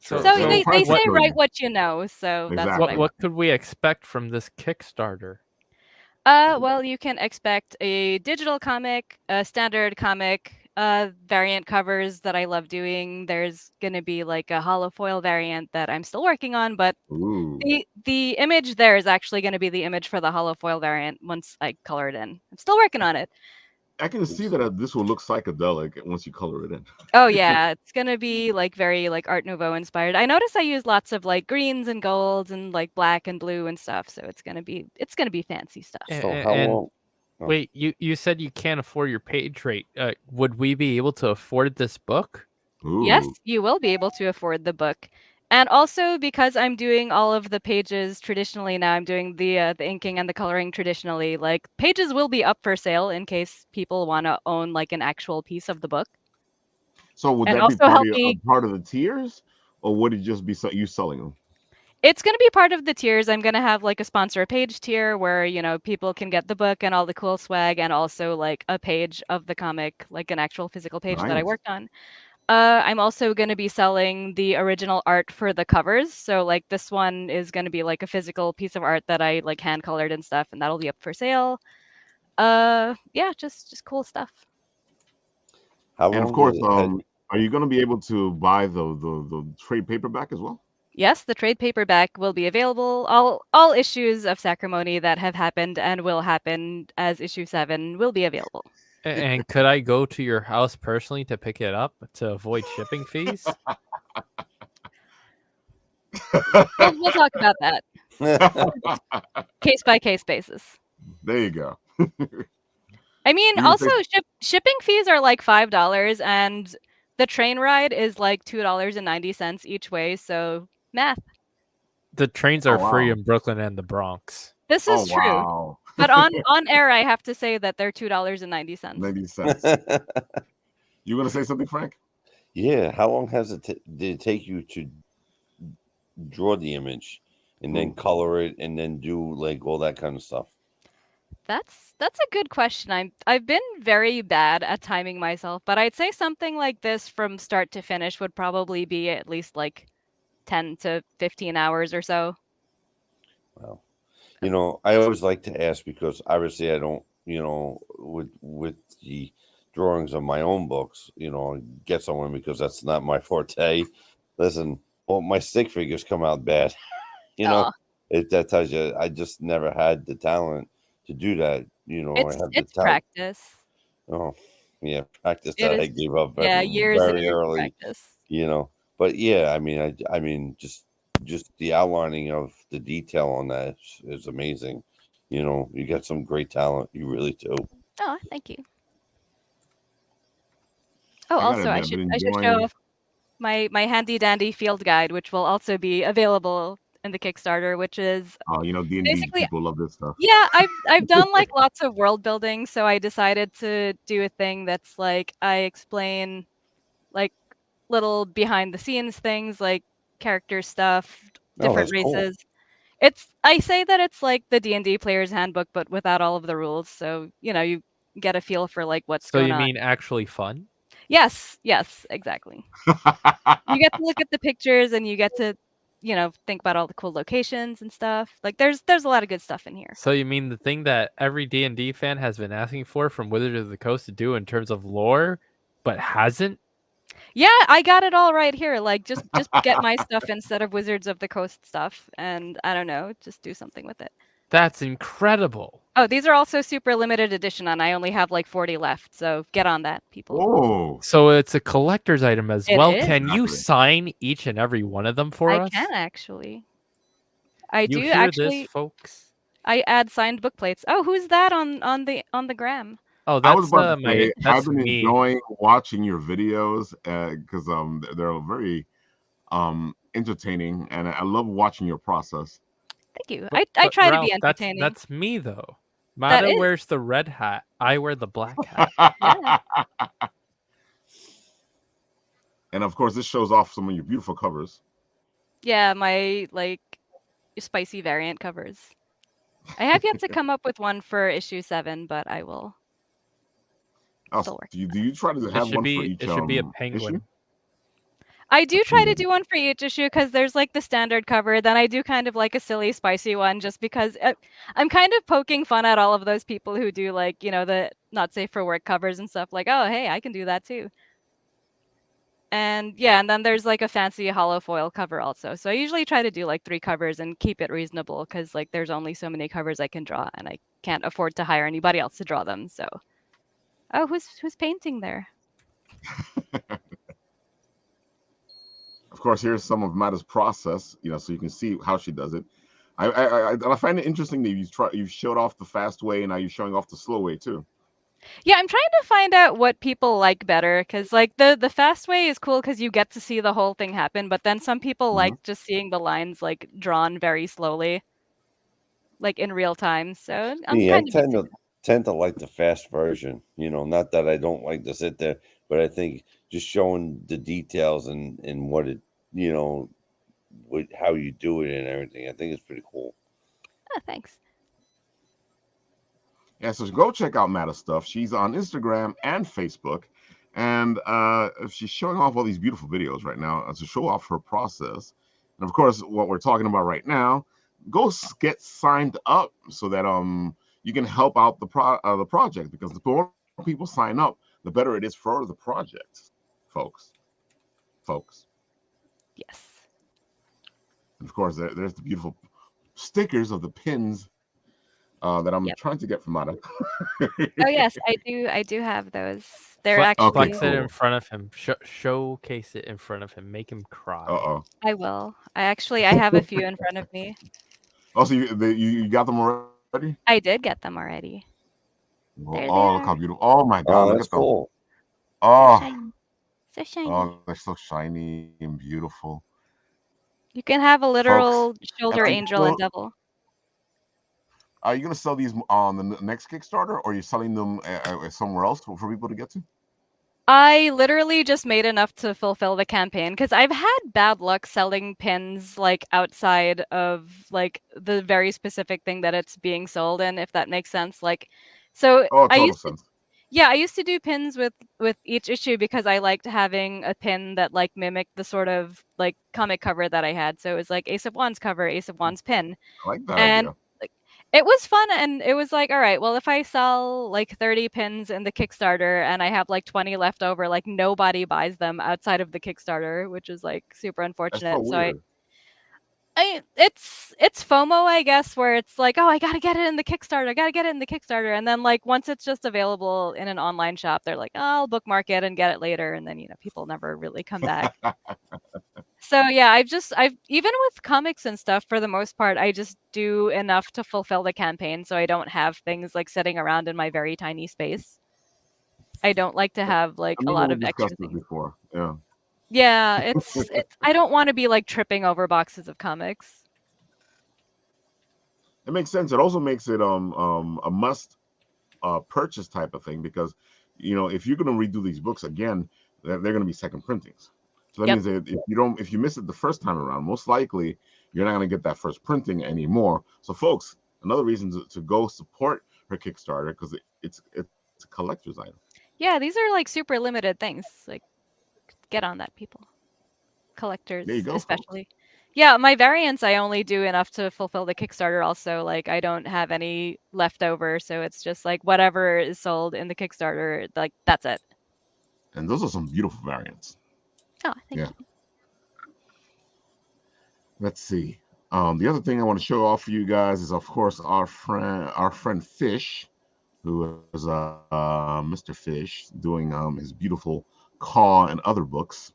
B: So
A: So
B: they
A: price
B: say
A: is good.
B: write what you know. So that's
A: Exactly.
B: what I
E: What could we expect from this Kickstarter?
B: Well, you can expect a digital comic, a standard comic, variant covers that I love doing. There's gonna be like a hollow foil variant that I'm still working on, but
A: Ooh.
B: the image there is actually gonna be the image for the hollow foil variant once I color it in. I'm still working on it.
A: I can see that this will look psychedelic once you color it in.
B: Oh yeah, it's gonna be like very like Art Nouveau inspired. I noticed I use lots of like greens and golds and like black and blue and stuff, so it's gonna be fancy stuff.
D: So how
E: And
D: long? Oh.
E: wait, you said you can't afford your page rate. Would we be able to afford this book?
B: Yes,
A: Ooh.
B: you will be able to afford the book. And also because I'm doing all of the pages traditionally now, I'm doing the inking and the coloring traditionally. Like pages will be up for sale in case people want to own like an actual piece of the book.
A: So would
B: And
A: that be
B: also help me.
A: part of the tiers, or would it just be you selling them?
B: It's going to be part of the tiers. I'm going to have like a sponsor page tier where, people can get the book and all the cool swag and also like a page of the comic, like an actual physical page that I
A: Nice.
B: worked on. I'm also going to be selling the original art for the covers. So like this one is going to be like a physical piece of art that I like hand colored and stuff, and that'll be up for sale. Yeah, just cool stuff.
D: How
A: And of
D: long
A: course,
D: did it
A: are you going to be able to buy the trade paperback as well?
B: Yes, the trade paperback will be available. All issues of Sacrimony that have happened and will happen as issue 7 will be available.
E: And could I go to your house personally to pick it up to avoid shipping fees?
B: We'll talk about that. Case by case basis.
A: There you go.
B: I mean,
A: You
B: also
A: think-
B: shipping fees are like $5 and the train ride is like $2.90 each way, so math.
E: The trains
A: Oh,
E: are free
A: wow.
E: in Brooklyn and the Bronx.
B: This
A: Oh
B: is true.
A: wow.
B: But on air I have to say that they're $2.90.
A: 90 cents. You gonna say something, Frank?
D: Yeah. How long did it take you to draw the image and then color it and then do like all that kind of stuff?
B: That's a good question. I've been very bad at timing myself, but I'd say something like this from start to finish would probably be at least like 10 to 15 hours or so.
D: Wow. I always like to ask because obviously I don't, with the drawings of my own books, get someone because that's not my forte. Listen, well, my stick figures come out bad.
B: Aw.
D: That tells you I just never had the talent to do that. I have the
B: It's
D: talent.
B: practice.
D: Oh, yeah, practice
B: It
D: that I
B: is,
D: gave up
B: yeah, years and
D: very
B: years of
D: early.
B: practice.
D: But yeah, I mean, just the outlining of the detail on that is amazing. You got some great talent. You really do.
B: Oh, thank you. Oh,
A: I gotta
B: also
A: admit,
B: I
A: I've
B: should
A: been
B: show
A: enjoying.
B: off my handy dandy field guide, which will also be available in the Kickstarter, which is
A: D&D
B: basically.
A: people love this stuff.
B: Yeah, I've done like lots of world building, so I decided to do a thing that's like I explain like little behind the scenes things like character stuff,
D: Oh,
B: different
D: that's cool.
B: races. I say that it's like the D&D player's handbook but without all of the rules, so you get a feel for like what's
E: So
B: going
E: you
B: on.
E: mean actually fun?
B: Yes, exactly. You get to look at the pictures and you get to think about all the cool locations and stuff. Like there's a lot of good stuff in here.
E: So you mean the thing that every D&D fan has been asking for from Wizards of the Coast to do in terms of lore, but hasn't?
B: Yeah, I got it all right here. Like just get my stuff instead of Wizards of the Coast stuff, and I don't know, just do something with it.
E: That's incredible.
B: Oh, these are also super limited edition, and I only have like 40 left, so get on that, people.
A: Oh,
E: So it's a collector's item as
B: It
E: well.
B: is.
E: Can you
A: Exactly.
E: sign each and every one of them for
B: I
E: us?
B: can actually. I
E: You
B: do
E: hear
B: actually.
E: this, folks?
B: I add signed book plates. Oh, who's that on the gram?
E: Oh,
A: I was
E: that's
A: about to say I've
E: that's
A: been
E: me.
A: enjoying watching your videos because they're very entertaining, and I love watching your process.
B: Thank you.
E: But
B: I try to
E: Ralph,
B: be entertaining.
E: That's me though.
B: That
E: Mata
B: is.
E: wears the red hat. I wear the black hat.
B: Yeah.
A: And of course, this shows off some of your beautiful covers.
B: Yeah, my like spicy variant covers. I have yet to come up with one for issue 7, but I will.
A: Oh,
B: Still working.
A: do you try to have one for each
E: It should be a
A: issue?
E: penguin.
B: I do try to do one for each issue because there's like the standard cover. Then I do kind of like a silly, spicy one just because I'm kind of poking fun at all of those people who do like, the not safe for work covers and stuff like, oh, hey, I can do that too. And yeah, and then there's like a fancy hollow foil cover also. So I usually try to do like 3 covers and keep it reasonable because like there's only so many covers I can draw and I can't afford to hire anybody else to draw them. So, oh, who's painting there?
A: Of course, here's some of Mada's process, so you can see how she does it. I find it interesting that you've showed off the fast way and now you're showing off the slow way too.
B: Yeah, I'm trying to find out what people like better because like the fast way is cool because you get to see the whole thing happen, but then some people like just seeing the lines like drawn very slowly, like in real time. So I'm
D: Yeah, I
B: kind of
D: tend to like the fast version. Not that I don't like to sit there, but I think just showing the details and what it, how you do it and everything, I think it's pretty cool.
B: Oh, thanks.
A: Yeah, so go check out Mada's stuff. She's on Instagram and Facebook, and she's showing off all these beautiful videos right now to show off her process. And of course, what we're talking about right now, go get signed up so that you can help out the project, because the more people sign up, the better it is for the project, folks.
B: Yes.
A: And of course, there's the beautiful stickers of the pins that I'm trying to get from Mada.
B: Oh yes, I do have those. They're actually
E: flex it in front of him. Showcase it in front of him. Make him cry.
B: I will. I have a few in front of me.
A: Oh, so you got them already?
B: I did get them already.
A: Oh, look how beautiful! Oh my God, look
D: that's
A: at them!
D: cool.
A: Oh,
B: so shiny.
A: Oh, they're so shiny and beautiful.
B: You can have a literal
A: Folks,
B: shoulder angel and devil.
A: Are you going to sell these on the next Kickstarter, or are you selling them somewhere else for people to get to?
B: I literally just made enough to fulfill the campaign because I've had bad luck selling pins like outside of like the very specific thing that it's being sold in, if that makes sense. Like, so
A: total sense.
B: I used to do pins with each issue because I liked having a pin that like mimicked the sort of like comic cover that I had. So it was like Ace of Wands cover, Ace of Wands pin.
A: I like that
B: and
A: idea.
B: like it was fun, and it was like, all right, well, if I sell like 30 pins in the Kickstarter and I have like 20 left over, like nobody buys them outside of the Kickstarter, which is like super unfortunate.
A: That's so weird.
B: It's FOMO, I guess, where it's like, oh, I gotta get it in the Kickstarter, and then like once it's just available in an online shop, they're like, oh, I'll bookmark it and get it later, and then people never really come back. So yeah, I've even with comics and stuff, for the most part, I just do enough to fulfill the campaign, so I don't have things like sitting around in my very tiny space. I don't like to have like a lot of extra things.
A: Before. Yeah.
B: Yeah, it's I don't want to be like tripping over boxes of comics.
A: It makes sense. It also makes it a must purchase type of thing, because if you're going to redo these books again, they're going to be second printings. So that means that if you miss it the first time around, most likely you're not going to get that first printing anymore. So folks, another reason to go support her Kickstarter, because it's a collector's item.
B: Yeah, these are like super limited things. Like, get on that, people. Collectors,
A: there you go,
B: especially. Folks. Yeah, my variants, I only do enough to fulfill the Kickstarter. Also, like, I don't have any left over, so it's just like whatever is sold in the Kickstarter, like that's it.
A: And those are some beautiful variants.
B: Oh, thank you.
A: Let's see. The other thing I want to show off for you guys is, of course, our friend Fish, who is Mr. Fish, doing his beautiful Caw and other books,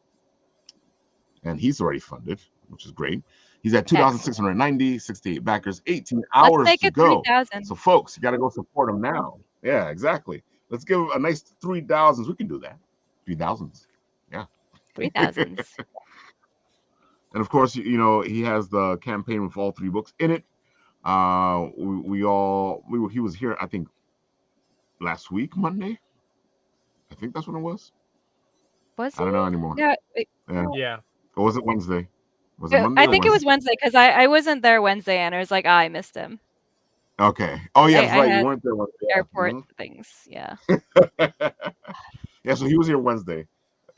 A: and he's already funded, which is great. He's at 2,690, 68 backers, 18 hours to go.
B: 3,000.
A: So, folks, you got to go support him now. Yeah, exactly. Let's give a nice 3,000s. We can do that. 3,000s. Yeah.
B: 3,000s.
A: And of course, he has the campaign with all 3 books in it. He was here, I think, last week, Monday. I think that's when it was.
B: Was it?
A: I don't know anymore.
E: Yeah.
A: Or was it Wednesday? Was it Monday?
B: I think it was Wednesday, because I wasn't there Wednesday, and I was like, I missed him.
A: Okay. Oh yeah, that's right.
B: I
A: You weren't there Wednesday.
B: Airport things. Yeah.
A: Yeah. So he was here Wednesday.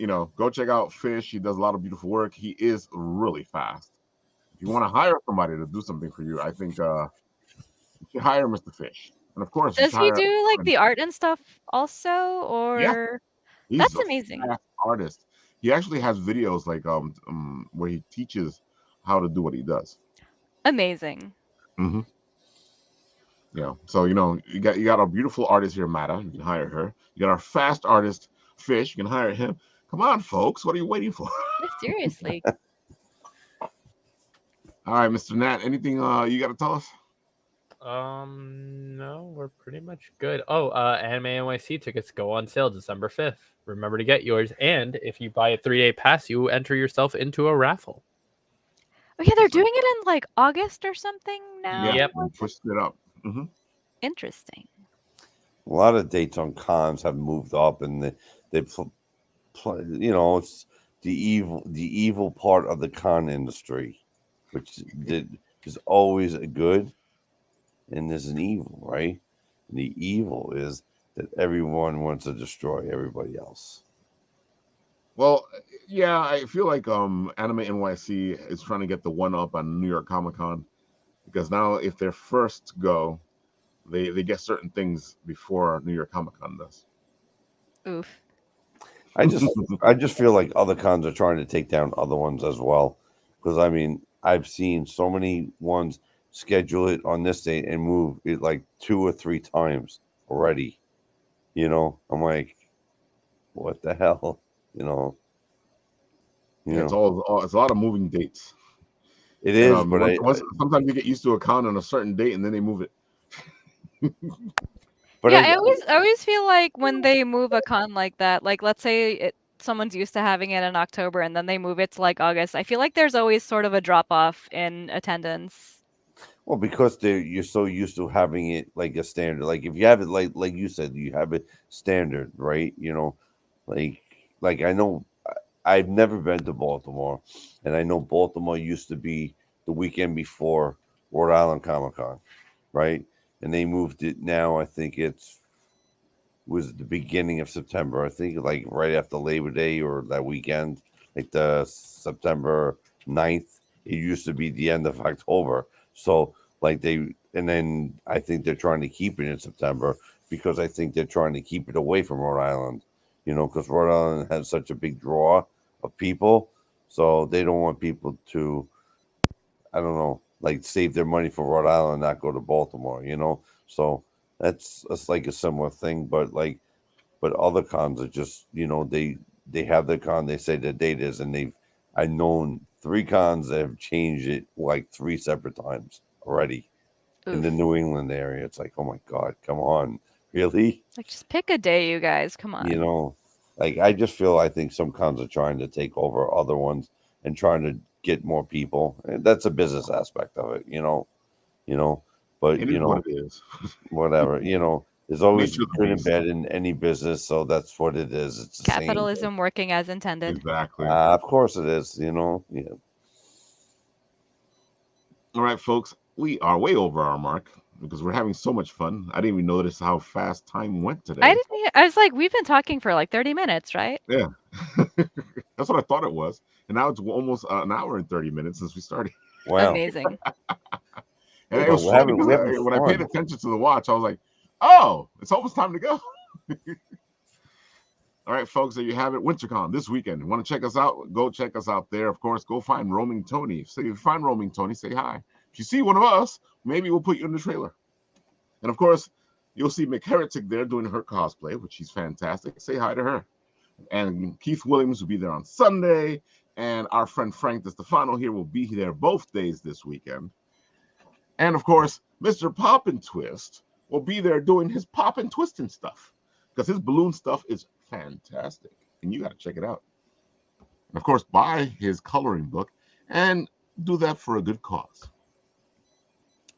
A: go check out Fish. He does a lot of beautiful work. He is really fast. If you want to hire somebody to do something for you, I think you should hire Mr. Fish. And of course, you
B: Does
A: should
B: he
A: hire.
B: do like the art and stuff also,
A: Yeah,
B: or
A: he's
B: that's
A: a
B: amazing?
A: fast artist. He actually has videos like where he teaches how to do what he does.
B: Amazing.
A: Mm-hmm. Yeah. So you got a beautiful artist here, Mata. You can hire her. You got our fast artist, Fish. You can hire him. Come on, folks. What are you waiting for?
B: Yeah, seriously.
A: All right, Mr. Nat. Anything you got to tell us?
I: No, we're pretty much good. Oh, Anime NYC tickets go on sale December 5th. Remember to get yours. And if you buy a 3-day pass, you enter yourself into a raffle.
B: Oh yeah, they're doing it in like August or something now.
A: Yeah,
I: Yep.
A: we pushed it up. Mm-hmm.
B: Interesting.
D: A lot of dates on cons have moved up, and it's the evil part of the con industry, which is always a good, and there's an evil, right? And the evil is that everyone wants to destroy everybody else.
A: Well, yeah, I feel like Anime NYC is trying to get the one up on New York Comic Con, because now if they're first to go, they get certain things before New York Comic Con does.
B: Oof.
D: I just feel like other cons are trying to take down other ones as well, because I mean I've seen so many ones schedule it on this date and move it like 2 or 3 times already. I'm like, what the hell?
A: It's a lot of moving dates.
D: It is,
A: and,
D: but
A: sometimes you get used to a con on a certain date and then they move it.
D: But
B: yeah, I always feel like when they move a con like that, like let's say someone's used to having it in October and then they move it to like August, I feel like there's always sort of a drop off in attendance.
D: Well, because you're so used to having it like a standard. Like if you have it like you said, you have it standard, right? Like I know I've never been to Baltimore, and I know Baltimore used to be the weekend before Rhode Island Comic Con, right? And they moved it now. I think was the beginning of September. I think like right after Labor Day or that weekend, like the September 9th. It used to be the end of October. So and then I think they're trying to keep it in September because I think they're trying to keep it away from Rhode Island, because Rhode Island has such a big draw of people. So they don't want people to, I don't know, like save their money for Rhode Island and not go to Baltimore, So that's like a similar thing. But other cons are just, they have their con, they say the date is, and I've known 3 cons that have changed it like 3 separate times already. Oof. In the New England area. It's like, oh my God, come on. Really?
B: Like just pick a day, you guys. Come on.
D: I think some cons are trying to take over other ones and trying to get more people. And that's a business aspect of it, but
A: it is what it is.
D: Whatever, there's always good and bad in any business, so that's what it is. It's the
B: capitalism working as intended.
A: Exactly.
D: Of course it is, Yeah.
A: All right, folks, we are way over our mark because we're having so much fun. I didn't even notice how fast time went today.
B: I was like, we've been talking for like 30 minutes, right?
A: Yeah. That's what I thought it was. And now it's almost an hour and 30 minutes since we started.
D: Wow.
B: Amazing.
A: And it was funny because when I paid attention to the watch, I was like, oh, it's almost time to go. All right, folks, there you have it. WinterCon this weekend. Want to check us out? Go check us out there. Of course, go find Roaming Tony. So if you find Roaming Tony, say hi. If you see one of us, maybe we'll put you in the trailer. And of course, you'll see McHeritic there doing her cosplay, which she's fantastic. Say hi to her. And Keith Williams will be there on Sunday. And our friend Frank DeStefano here will be there both days this weekend. And of course, Mr. Pop and Twist will be there doing his pop and twisting stuff because his balloon stuff is fantastic. And you got to check it out. And of course, buy his coloring book and do that for a good cause.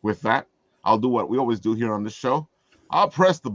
A: With that, I'll do what we always do here on this show. I'll press the